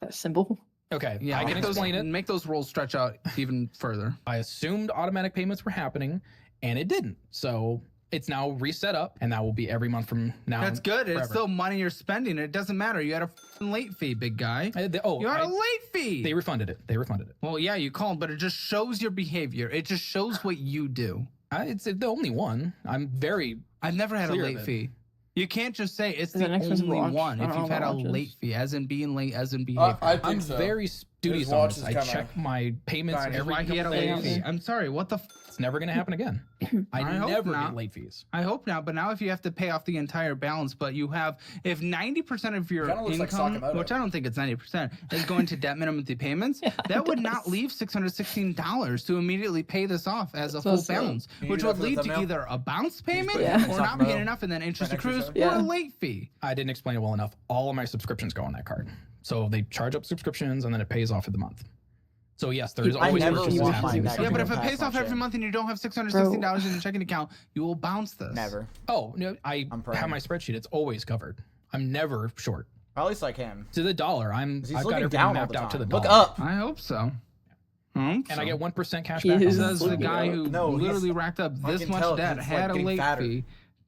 That symbol. Okay, Yeah, I can explain it. Make those rules stretch out even further. I assumed automatic payments were happening, and it didn't. So it's now reset up, and that will be every month from now. That's good. Forever. It's still money you're spending. It doesn't matter. You had a late fee, big guy. You had a late fee. They refunded it. They refunded it. Well, yeah, you called, but it just shows your behavior. It just shows what you do. It's the only one. I've never had a clear late of it. fee. You can't just say it's Is the the next one's only watch? one I if don't you've know had a about watches. late fee, as in being late, as in behavior. I think I'm so. very studious His on watch this. is I kinda check my payments fine. every Why he had a couple late days. fee? I'm sorry. What the? It's never going to happen again. I hope never not. get late fees. I hope not. But now, if you have to pay off the entire balance, but you have, if 90% of your Kinda looks like income, Sakamoto. which I don't think it's 90%, is going to debt minimum payments, that would not leave $616 to immediately pay this off as a So full silly. balance, Can you which do that would for the lead to thumbnail? either a bounce payment put it in or not Sakamoto paying enough and then interest for an extra accrues, show? or Yeah. a late fee. I didn't explain it well enough. All of my subscriptions go on that card. So they charge up subscriptions and then it pays off for the month. So yes, there is I always never purchases want happening. my This neck. Yeah, month. but if it pass pays my off every shit. month and you don't have $616 in your checking account, you will bounce this. Never. Oh, no, I I'm praying. have my spreadsheet. It's always covered. I'm never short. Or at least like him. To the dollar. 'Cause I've He's got looking everything down all mapped the out to the time. dollar. Look up. I hope so. And I get 1% cash He back. is on Says this. the looking guy up. who No, he's- literally racked up I this can much tell 'cause debt, it's, had like, a getting late fatter. fee.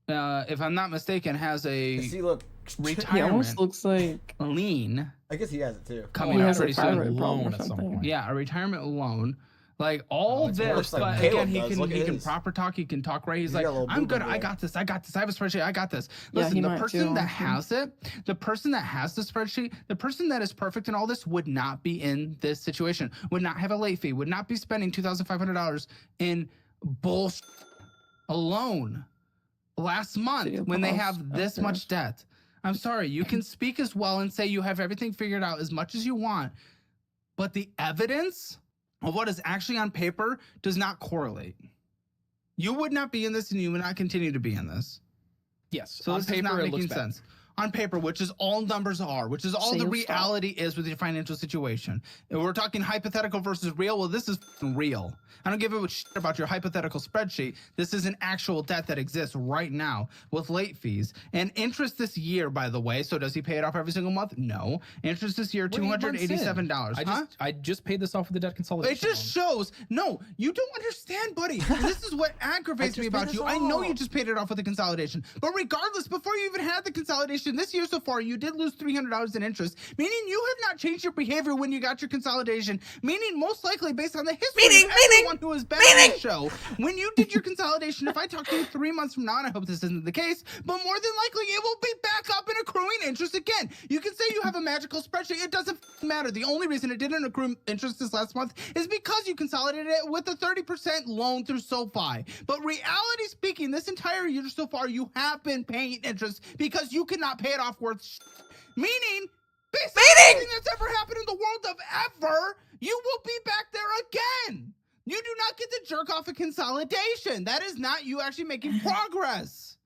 If I'm not mistaken, has a Does he look? He retirement almost looks like lien I guess he has it too. coming he up has a pretty soon. thyroid problem Loan or at some something. point. Yeah, a retirement loan. Like all it's this, worse like but Caleb again, he does. can Look he at can his. proper talk. He can talk right. He's He's like, got a little I'm boo-boo good. I there. got this. I got this. I have a spreadsheet. I got this. Yeah, Listen, he the might person too, that honestly. has it, the person that has the spreadsheet, the person that is perfect in all this would not be in this situation. Would not have a late fee. Would not be spending $2,500 in bullshit alone last month Video when they calls, have this okay. much debt. I'm sorry. You can speak as well and say you have everything figured out as much as you want, but the evidence of what is actually on paper does not correlate. You would not be in this and you would not continue to be in this. Yes. So on this paper, is not it making looks bad. sense. On paper, which is all numbers are, which is all the Sales stop. reality is with your financial situation. If we're talking hypothetical versus real, well, this is f***ing real. I don't give a shit about your hypothetical spreadsheet. This is an actual debt that exists right now with late fees. And interest this year, by the way, so does he pay it off every single month? No. Interest this year, We're 8 months in. $287. I just paid this off with the debt consolidation. It just shows. No, you don't understand, buddy. This is what aggravates me just about paid you. this I know you off. just paid it off with the consolidation. But regardless, before you even had the consolidation this year so far, you did lose $300 in interest, meaning you have not changed your behavior when you got your consolidation, meaning most likely based on the history of everyone who has been on the show, when you did your consolidation, if I talk to you 3 months from now, and I hope this isn't the case, but more than likely it will be back up and accruing interest again. You can say you have a magical spreadsheet. It doesn't matter. The only reason it didn't accrue interest this last month is because you consolidated it with a 30% loan through SoFi. But reality speaking, this entire year so far, you have been paying interest because you cannot pay it off worth meaning, basically everything that's ever happened in the world of ever, you will be back there again. You do not get to jerk off a consolidation. That is not you actually making progress.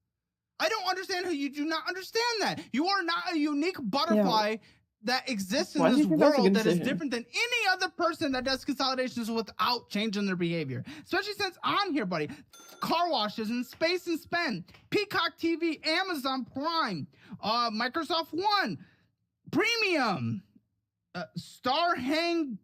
I don't understand how you do not understand that. You are not a unique butterfly that exists in Why do this you think that's a world good that is decision? different than any other person that does consolidations without changing their behavior. Especially since I'm here, buddy. Car washes and Space and Spend, Peacock TV, Amazon Prime, Microsoft One, Premium, Star Hang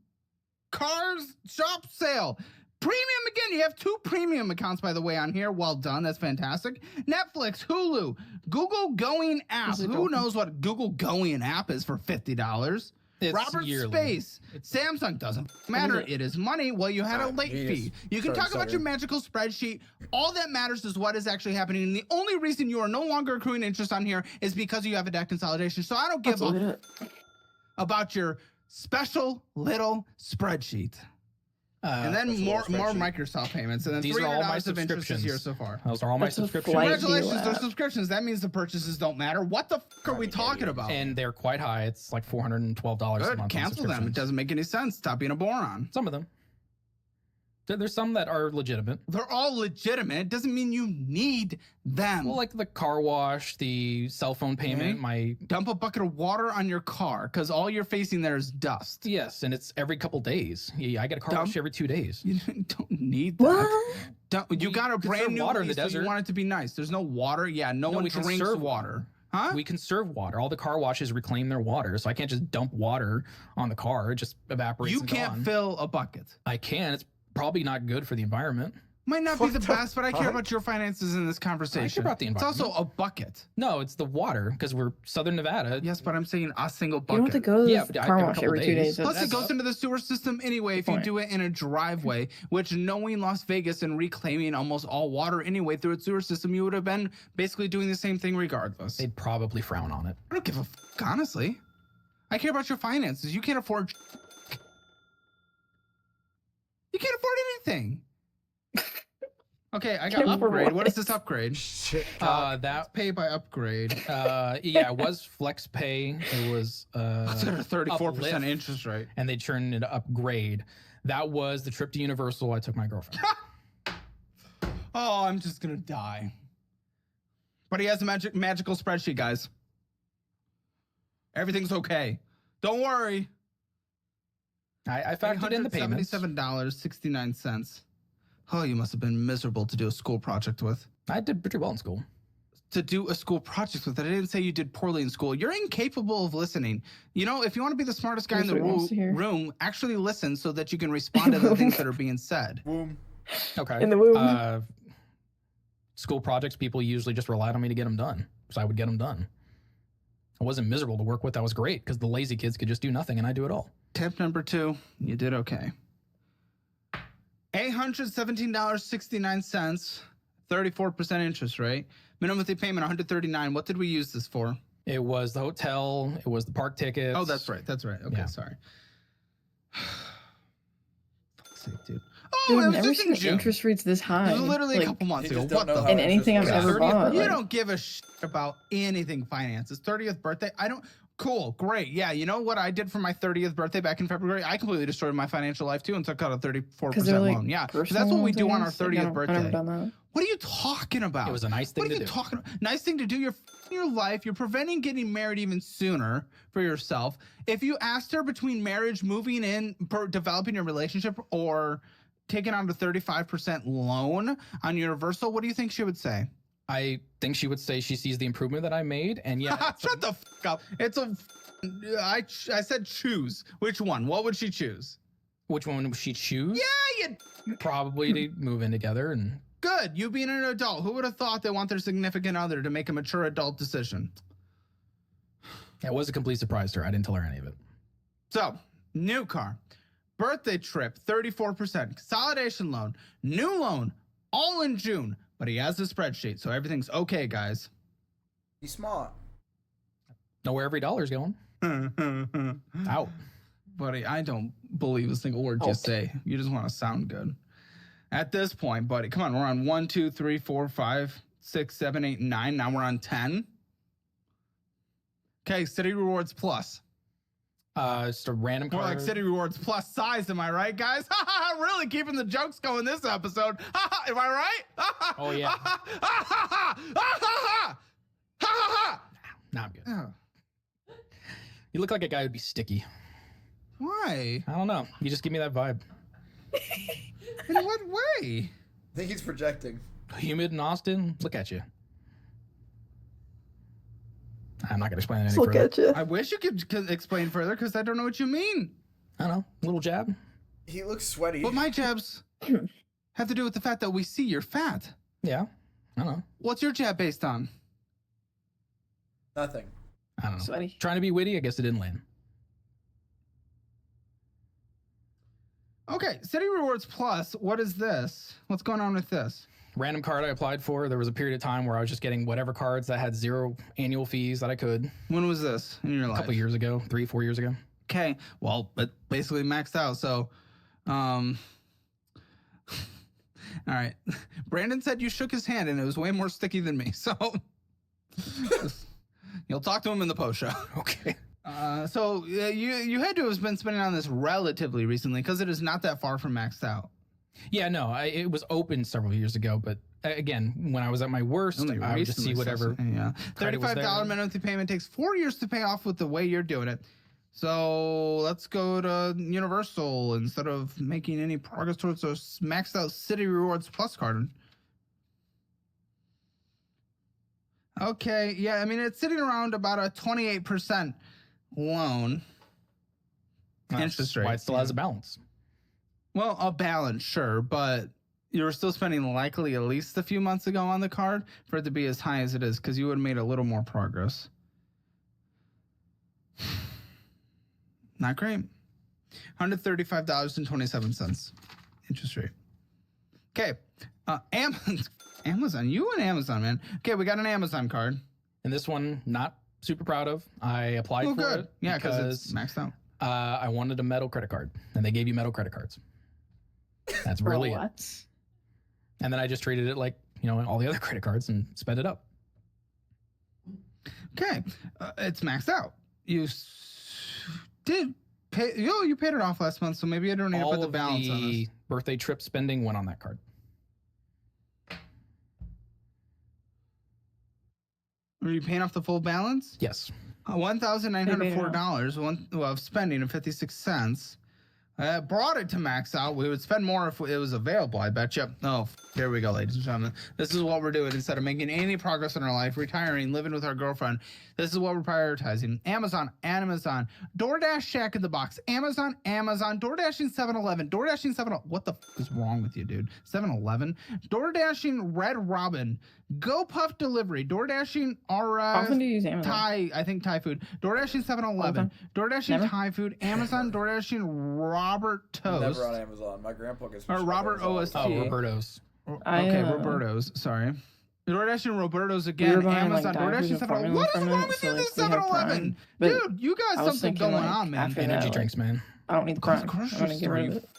Cars Shop Sale. Premium again. You have 2 premium accounts, by the way, on here. Well done. That's fantastic. Netflix, Hulu, Google Going app. Is it Who going? knows what Google Going app is for $50? It's Robert yearly. Space. Samsung doesn't matter. it? It is money. Well, you had a late he fee. just You can started talk about your stuttering. magical spreadsheet. All that matters is what is actually happening. And the only reason you are no longer accruing interest on here is because you have a debt consolidation. So I don't give Let's look at a it. about your special little spreadsheet. And then Special more little spreadsheet. Microsoft payments. And then These are all my $300 of interest this year subscriptions. so far. Those are all my That's a subscriptions. flight. Congratulations, deal they're app. subscriptions. That means the purchases don't matter. What the f are we talking about? And they're quite high. It's like $412 a Good, month. on cancel them. It subscriptions. doesn't make any sense. Stop being a moron. Some of them. There's some that are legitimate. They're all legitimate. Doesn't mean you need them. Well, like the car wash, the cell phone payment, my Dump a bucket of water on your car because all you're facing there is dust. yes, and it's every couple days. Yeah, I get a car wash every 2 days. You don't need that. What? You got a brand conserve new water in the lease, so desert. You want it to be nice. There's no water. Yeah, no one we drinks conserve water. Huh? We conserve water. All the car washes reclaim their water, so I can't just dump water on the car. It just evaporates. You and can't gone. fill a bucket. I can. It's probably not good for the environment. Might not be the What the best, but I care fuck? about your finances in this conversation. about the It's also a bucket. No, it's the water because we're Southern Nevada. Yes, but I'm saying a single You don't have to bucket. go to Yeah, the but I car give a wash couple every 2 days. days. Plus, it That's goes up. into the sewer system anyway if you Point. do it in a driveway, which knowing Las Vegas and reclaiming almost all water anyway through its sewer system, you would have been basically doing the same thing regardless. They'd probably frown on it. I don't give a fuck, honestly. I care about your finances. You can't afford. You can't afford anything. Okay, I got Can't afford upgrade. What what? is this upgrade? Shit. That Pay by upgrade. yeah, it was flex pay. It was That's at a 34% uplift, interest rate. and they turned it into upgrade. That was the trip to Universal. I took my girlfriend. Oh, I'm just gonna die. But he has a magical spreadsheet, guys. Everything's okay. Don't worry. I factored in the payments. $877.69. Oh, you must have been miserable to do a school project with. I did pretty well in school. To do a school project with it. I didn't say you did poorly in school. You're incapable of listening. You know, if you want to be the smartest guy in That's the what he wants to hear. room, actually listen so that you can respond to the things that are being said. Boom. Okay. In the womb. School projects, people usually just relied on me to get them done, so I would get them done. I wasn't miserable to work with. That was great because the lazy kids could just do nothing, and I do it all. Tip number 2, you did okay. $817.69, 34% interest rate. Minimum monthly payment $139. What did we use this for? It was the hotel. It was the park tickets. Oh, that's right. That's right. Okay, Yeah. sorry. Fuck's sake, dude. Dude, Oh, I've it was never just in seen June. interest rates this high. It was literally a Like, couple months You ago. just What don't know the how in anything I've interest ever rates bought. You like- don't give a shit about anything finances. 30th birthday. I don't. Cool. Great. Yeah. You know what I did for my 30th birthday back in February? I completely destroyed my financial life too and took out a 34% they're like loan. Yeah. 'Cause personal that's what we do on our loans, like, 30th I've never birthday. done that. What are you talking about? It was a nice thing What are to you do. talking about? Nice thing to do. You're f***ing your life. You're preventing getting married even sooner for yourself. If you asked her between marriage, moving in, developing your relationship, or taking out a 35% loan on Universal, what do you think she would say? I think she would say she sees the improvement that I made, and yeah, Shut the f*** up. It's a. I said choose. Which one? What would she choose? which one would she choose? Yeah, you. Probably to move in together, and Good. You being an adult. Who would have thought they want their significant other to make a mature adult decision? it was a complete surprise to her. I didn't tell her any of it. So, new car, birthday trip, 34%, consolidation loan, new loan, all in June. But he has a spreadsheet, so everything's okay, guys. He's smart. Know where every dollar's going. Out. Buddy, I don't believe a single word you Out. say. You just want to sound good. At this point, buddy, come on, we're on 1, 2, 3, 4, 5, 6, 7, 8, 9. Now we're on 10. Okay, City Rewards Plus. Just a random More card. like City Rewards Plus size, am I right, guys? Really keeping the jokes going this episode. Am I right? Oh, yeah. Ha Nah, I'm good. ha. You look like a guy who'd be sticky. Why? I don't know. You just give me that vibe. In what way? I think he's projecting. Humid in Austin. Look at you. I'm not gonna explain it any Just look further. at you. I wish you could explain further because I don't know what you mean. I don't know. Little jab. He looks sweaty. But my jabs have to do with the fact that we see you're fat. Yeah. I don't know. What's your jab based on? Nothing. I don't know. Sweaty. Trying to be witty. I guess it didn't land. Okay, City Rewards Plus. What is this? What's going on with this? Random card I applied for. There was a period of time where I was just getting whatever cards that had 0 annual fees that I could. When was this in your A life? couple years ago, 3-4 years ago. Okay, well, it basically maxed out. So, all right. Brandon said you shook his hand and it was way more sticky than me. So, you'll talk to him in the post show. Okay. You had to have been spending on this relatively recently because it is not that far from maxed out. Yeah, no, it was open several years ago, but again, when I was at my worst, Only I would just see recently whatever. Yeah. credit was there. $35 monthly payment takes 4 years to pay off with the way you're doing it. So let's go to Universal instead of making any progress towards a maxed out City Rewards Plus card. Okay, yeah, I mean, it's sitting around about a 28% loan interest rate. Why it still has a balance. Well, a balance, sure, but you were still spending likely at least a few months ago on the card for it to be as high as it is, because you would have made a little more progress. Not great. $135.27 interest rate. Okay, Amazon, you and Amazon, man. Okay, we got an Amazon card. And this one, not super proud of. I applied for good. it. Yeah, because it's maxed out. I wanted a metal credit card, and they gave you metal credit cards. That's really it. What? And then I just treated it like, all the other credit cards and sped it up. Okay, it's maxed out. You did pay. You paid it off last month, so maybe I don't need to All put the of balance on the this. birthday trip spending went on that card. Are you paying off the full balance? Yes. $1,904 of spending and 56 cents. Brought it to max out. We would spend more if it was available, I bet you. Oh, here we go, ladies and gentlemen. This is what we're doing instead of making any progress in our life, retiring, living with our girlfriend. This is what we're prioritizing. Amazon, DoorDash Shack in the Box, Amazon, DoorDashing 7-Eleven, DoorDashing 7. What the f is wrong with you, dude? 7-Eleven, DoorDashing Red Robin, GoPuff Delivery, DoorDashing How often do you use Amazon? Thai food, DoorDashing 7-Eleven, DoorDashing Never? Thai food, Amazon, DoorDashing Robert Toast. Never on Amazon. My grandpa gets me Or stuff Robert on OST. Amazon. Oh, Roberto's. Okay, Roberto's. Sorry. DoorDashing Roberto's We again. were buying, Amazon, diapers DoorDashing and 7-Eleven. formula What is from wrong it, with so, you? like, This we had 7-Eleven. Prime. But Dude, you got I was something thinking, going like, on, man. after Energy that, drinks, man. I don't need the Go to the Prime. grocery I'm gonna get store, rid of you it.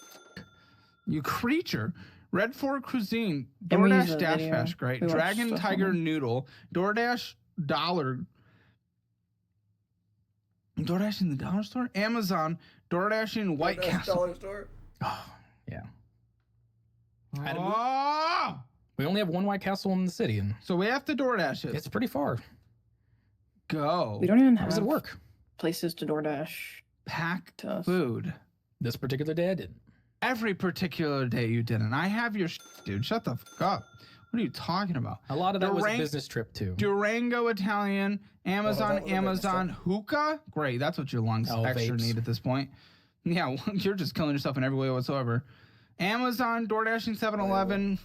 You creature. Red Fork Cuisine. And we use DoorDash a Dash video. Bash. Great. We watched Dragon stuff Tiger on it. Noodle. DoorDash Dollar. DoorDashing the dollar store. Amazon. DoorDashing White Best Castle. dollar store. Oh, yeah. Oh! We only have one White Castle in the city, and So we have to DoorDash it. it's pretty far. Go. We don't even How does have it work? places to DoorDash Packed to us. food. This particular day I didn't. Every particular day you didn't. I have your dude. Shut the fuck up. What are you talking about? A lot of that was a Durango- business trip, too. Durango Italian, Amazon, that was a Amazon, hookah. Great, that's what your lungs Oh, extra vapes. need at this point. Yeah, well, you're just killing yourself in every way whatsoever. Amazon, DoorDashing 7-Eleven,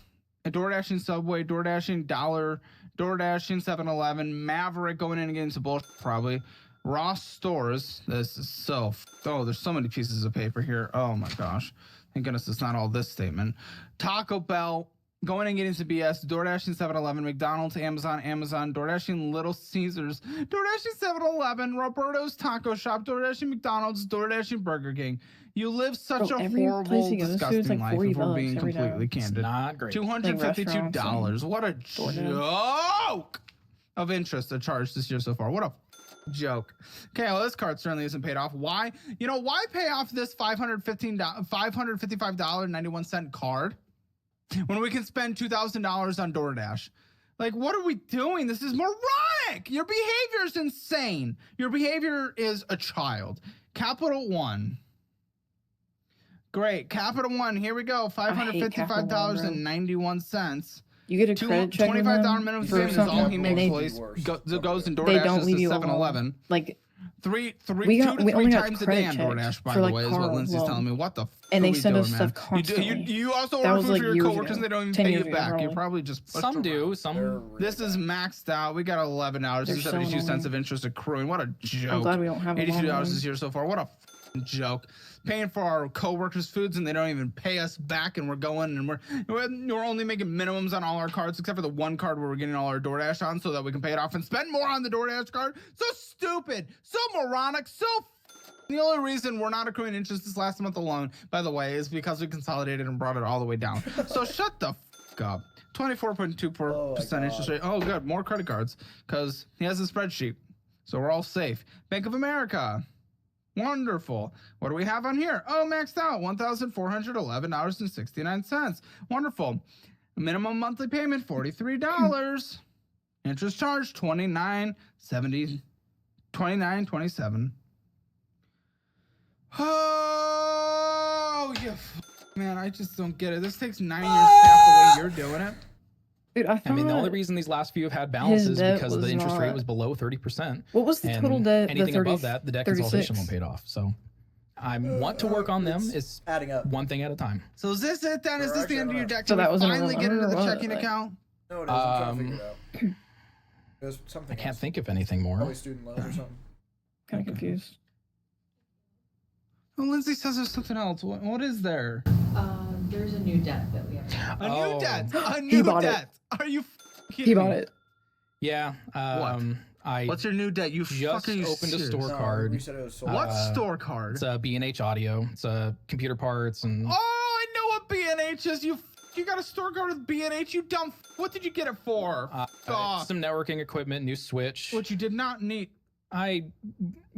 DoorDashing Subway, DoorDashing Dollar, DoorDashing 7-Eleven, Maverick going in and getting some bullshit probably. Ross Stores. This is so. Oh, there's so many pieces of paper here. Oh my gosh. Thank goodness it's not all this statement. Taco Bell. Going and getting some BS, DoorDashing 7-Eleven, McDonald's, Amazon, DoorDashing Little Caesars, DoorDashing 7-Eleven, Roberto's Taco Shop, DoorDashing McDonald's, DoorDashing Burger King. You live such Bro, a every horrible, place you go to is disgusting like life if we're $40 being every completely time. It's candid. not great. $252. What a joke of interest to charge this year so far. What a joke. Okay, well, this card certainly isn't paid off. Why? Why pay off this $555.91 card when we can spend $2,000 on DoorDash? Like, what are we doing? This is moronic. Your behavior is insane. Your behavior is a child. Capital One. Great. Capital One. Here we go. $555.91. You get a credit check with $25 them minimum for payment is all something, he and makes. they- Well, he's goes and they DoorDashes don't leave to you 7-Eleven. Like, Three, we two to only three got times a credit day on checks DoorDash, by for, the like, way, is what car Lindsay's loan. telling me. What the f and are they we send doing, us man? stuff constantly. You also That order was, food like, for your years coworkers ago. and they don't even 10 pay years you ago, back. You probably. probably just pushed Some them do. around. Some. This is maxed out. We got $11 They're and so 72 cents annoying. of interest accruing. What a joke. I'm glad we don't have a $82 loan. this year so far. What a f***ing joke. Paying for our coworkers' foods and they don't even pay us back, and we're going and we're only making minimums on all our cards except for the one card where we're getting all our DoorDash on so that we can pay it off and spend more on the DoorDash card. So stupid, so moronic, so. The only reason we're not accruing interest this last month alone, by the way, is because we consolidated and brought it all the way down. So shut the f up. 24.24% interest rate. Oh, good. More credit cards because he has a spreadsheet. So we're all safe. Bank of America. Wonderful. What do we have on here? Oh, maxed out. $1,411.69. Wonderful. Minimum monthly payment, $43. Interest charge, $29.27. Oh, man, I just don't get it. This takes 9 years half the way you're doing it. Dude, I I mean, the only thought- reason these last few have had balances is debt because the was interest rate not- was below 30%. What was the total debt? Anything the above that, the debt consolidation 36? loan paid off. So I want to work on them. It's Adding up. one thing at a time. So is this it then? Is this the end of your deck? So Can that we wasn't finally a- get I into don't the know checking what, account? No, it is. I'm trying to figure it out. There's I something can't else. think of anything more. Probably student loans or something. Kind of confused. Oh, Lindsay says there's something else. What is there? There's a new debt that we have. A new Oh. debt. A new bought it. debt. Are you kidding He me? bought it. Yeah. I What's your new debt? You just fucking opened a serious? store card. We said it was sold. What Uh, store card? It's a B&H Audio. It's a computer parts and Oh, I know what B&H is. You got a store card with B&H. You dumb. What did you get it for? Fuck. some networking equipment, new switch. What you did not need. I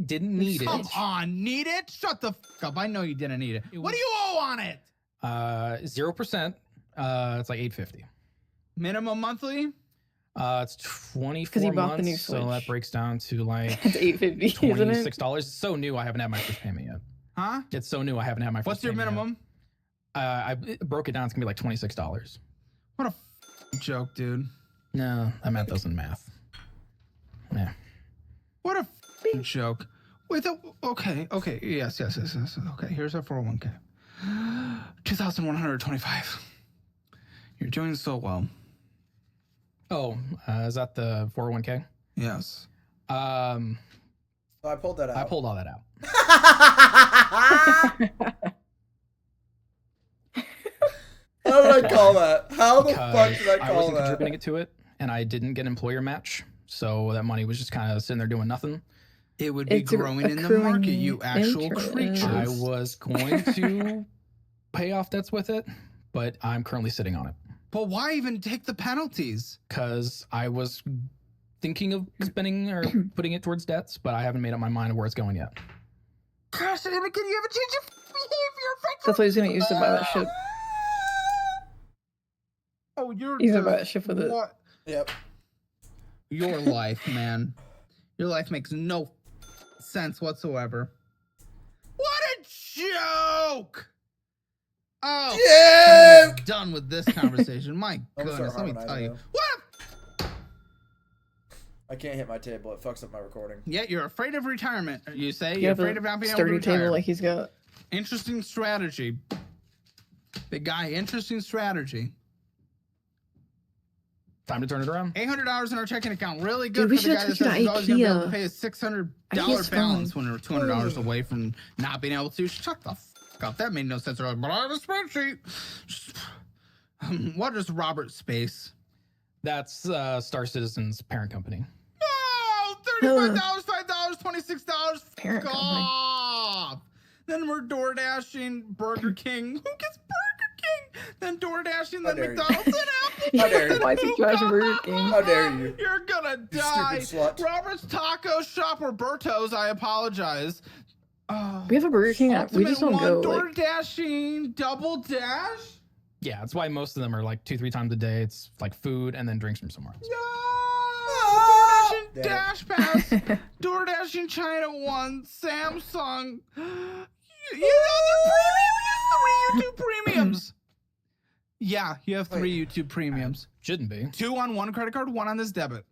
didn't need Come it. on, need it? Shut the fuck up. I know you didn't need it. What do you owe on it? 0%. It's like $850. Minimum monthly? It's 24 he bought the months, new so that Switch. breaks down to like It's $850, isn't it? $26. It's so new, I haven't had my first payment yet. Huh? It's so new, I haven't had my first What's your payment yet. minimum? I broke it down. It's gonna be like $26. What a joke, dude. No, that math doesn't math. Yeah. What a joke. Wait, okay. Yes. Okay, here's our 401k. 2,125. You're doing so well. Oh, is that the 401k? Yes. So I pulled that out. I pulled all that out. How did I call that? How the fuck did I I call wasn't that? contributing it to it, and I didn't get employer match, so that money was just kind of sitting there doing nothing. It would be It's growing in the accruing market, you actual interest. creature. I was going to pay off debts with it, but I'm currently sitting on it But why even take the penalties? because I was thinking of spending or putting it towards debts, but I haven't made up my mind of where it's going yet. Gosh, Anakin, you haven't changed your behavior. That's why he's gonna use to buy that ship. Oh, you're He's gonna the- buy that ship with it. what? Yep. Your life, man. Your life makes no sense whatsoever. What a joke! Oh, Yeah. I'm done with this conversation. My I'm gonna goodness, start let me tell you. harmonizing What? I can't hit my table. It fucks up my recording. Yeah, you're afraid of retirement. You say You you're have afraid a of not being able to sturdy retire. table like he's got. Interesting strategy. Big guy, interesting strategy. Time to turn it around. $800 in our checking account. Really good Dude, we for the guy should've that took says you he's to always going to be able to IKEA. pay a $600 IKEA's balance fine. when we're $200 away from not being able to. Shut the fuck up. That made no sense. But I have a spreadsheet. What is Robert Space? That's Star Citizen's parent company. Oh, $35, $5, $26. Parent Fuck company. off. Then we're door dashing Burger King. Who gets Burger King? Then door dashing, then dare you. McDonald's and Apple. How dare you. Why is he trashing Burger King? How dare you? You're gonna You die. stupid slut. Robert's Taco Shop, Roberto's. I apologize. We have a Burger King. We just don't go. Door Like, dashing, double dash. Yeah, that's why most of them are like 2-3 times a day. It's like food and then drinks from somewhere else. No! DoorDash Damn. Dash Pass. DoorDash in China One. Samsung. You have 3 YouTube premiums. Yeah, you have 3 YouTube premiums. Shouldn't be. 2 on one credit card, 1 on this debit.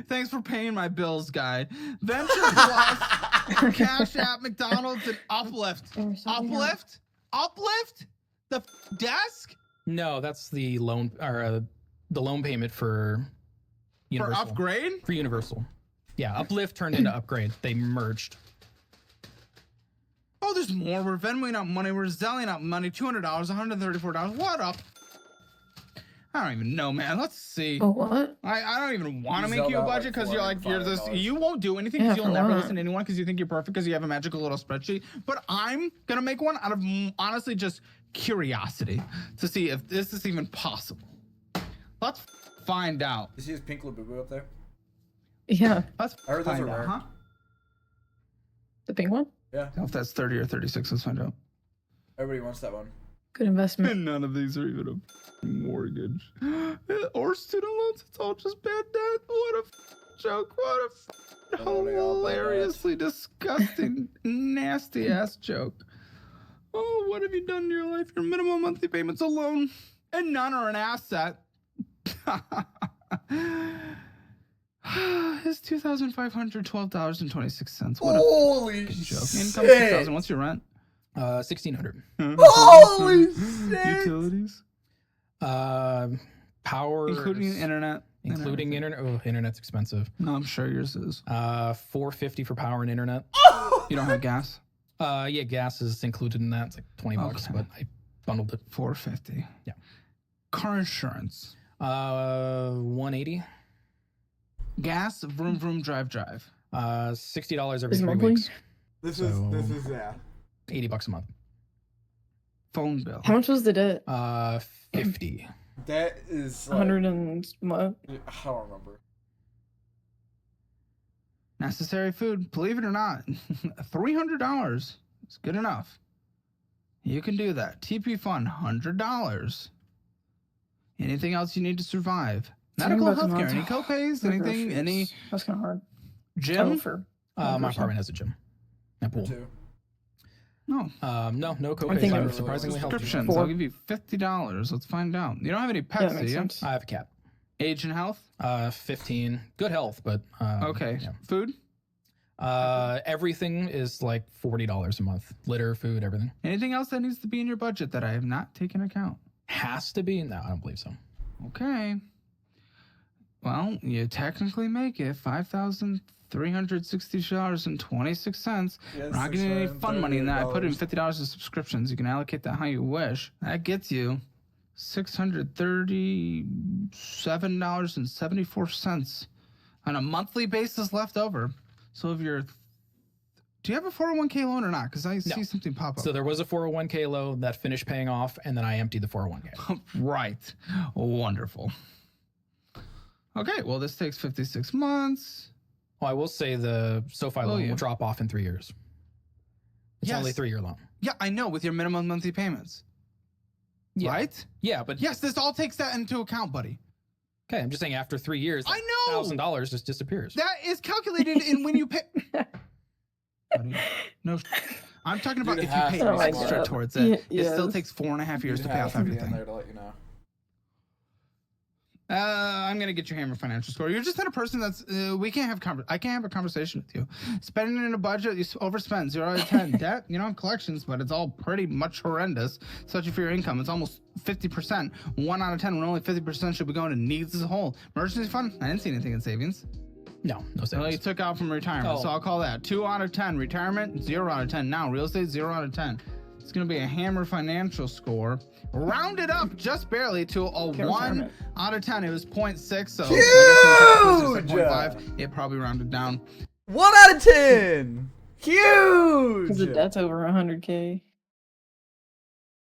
Thanks for paying my bills, guy. Venture Plus, Cash App, McDonald's, and Uplift. Uplift? Uplift? The desk? No, that's the loan or the loan payment for Universal. For upgrade? For Universal. Yeah, Uplift turned into Upgrade. They merged. Oh, there's more. We're Venmoing out money. We're Zelling out money. $200, $134. What up? I don't even know, man. Let's see. oh, what? I don't even want to You make you a zelled out budget because you're like, you're this. $405. You won't do anything Yeah, because you'll for never what? listen to anyone because you think you're perfect because you have a magical little spreadsheet. But I'm going to make one out of honestly just curiosity to see if this is even possible. Let's find out. You see his pink Labubu up there? Yeah, Let's I heard those find are out, rare. huh? the pink one. Yeah. I don't know if that's 30 or 36. Let's find out. Everybody wants that one. Good investment. And none of these are even a mortgage or student loans. It's all just bad debt. What a joke. What a Oh, they all bad hilariously disgusting, nasty ass joke. Oh, what have you done in your life? Your minimum monthly payments alone, and none are an asset. It's $2,512.26. What a Holy fucking joke. shit! Income 6,000. What's your rent? 1,600. Holy shit! Utilities, Power, including internet. including internet. Oh, internet's expensive. No, I'm sure yours is. $450 for power and internet. You don't have gas? Yeah, gas is included in that. It's like $20, Okay. but I bundled it. $450. Yeah. Car insurance. 180. Gas, vroom vroom, drive. $60 every Is it 3 monthly? weeks. This is yeah. $80 a month. Phone bill. How much was the debt? 50. That is like, 100 and what? I don't remember. Necessary food. Believe it or not, $300 is good enough. You can do that. TP fund, $100. Anything else you need to survive? Medical, $10 a healthcare, month. any copays, For anything, groceries. any That's kind of hard. gym? Oh, for My person. apartment has a gym and pool. Two. No. No copays. thinking- I'm surprisingly healthy. Subscriptions. I'll give you $50. Let's find out. You don't have any Yeah, pets, that do makes you? sense. I have a cat. Age and health? 15. Good health, but Okay. yeah. Food? Everything is like $40 a month. Litter, food, everything. Anything else that needs to be in your budget that I have not taken account? Has to be? No, I don't believe so. Okay. Well, you technically make it $5,360.26. We're not getting any fun money in that. I put in $50 of subscriptions. You can allocate that how you wish. That gets you $637.74 on a monthly basis left over. So if you're, do you have a 401k loan or not? Because I see something pop up. So there was a 401k loan that finished paying off, and then I emptied the 401k. Right. Wonderful. Okay, well, this takes 56 months. Well, I will say the SoFi loan yeah. will drop off in 3 years. It's Yes. only a 3-year loan. Yeah, I know, with your minimum monthly payments. Yeah. Right? Yeah, but Yes, this all takes that into account, buddy. okay, I'm just saying after 3 years, I know! $1,000 just disappears. That is calculated in when you pay. Buddy, no, I'm talking about You'd if you have pay to be extra smart. towards it. Yeah, It still yes. takes 4.5 years You'd to pay have off to be in everything. there to let you know. I'm gonna get your hammer financial score. You're just not a person that's. We can't have I can't have a conversation with you. Spending in a budget, you overspend 0 out of 10. Debt, you don't have collections, but it's all pretty much horrendous. Especially for your income, it's almost 50%. 1 out of 10, when only 50% should be going to needs as a whole. Emergency fund, I didn't see anything in savings. No Well, you savings. took out from retirement, so Oh. I'll call that 2 out of 10. Retirement, 0 out of 10. Now real estate, 0 out of 10. It's gonna be a hammer financial score, rounded up just barely to a Okay, 1 retirement. out of 10. It was 0.6, so Huge! I guess it was 0.5. It probably rounded down. 1 out of 10. Huge. Because the debt's over 100K.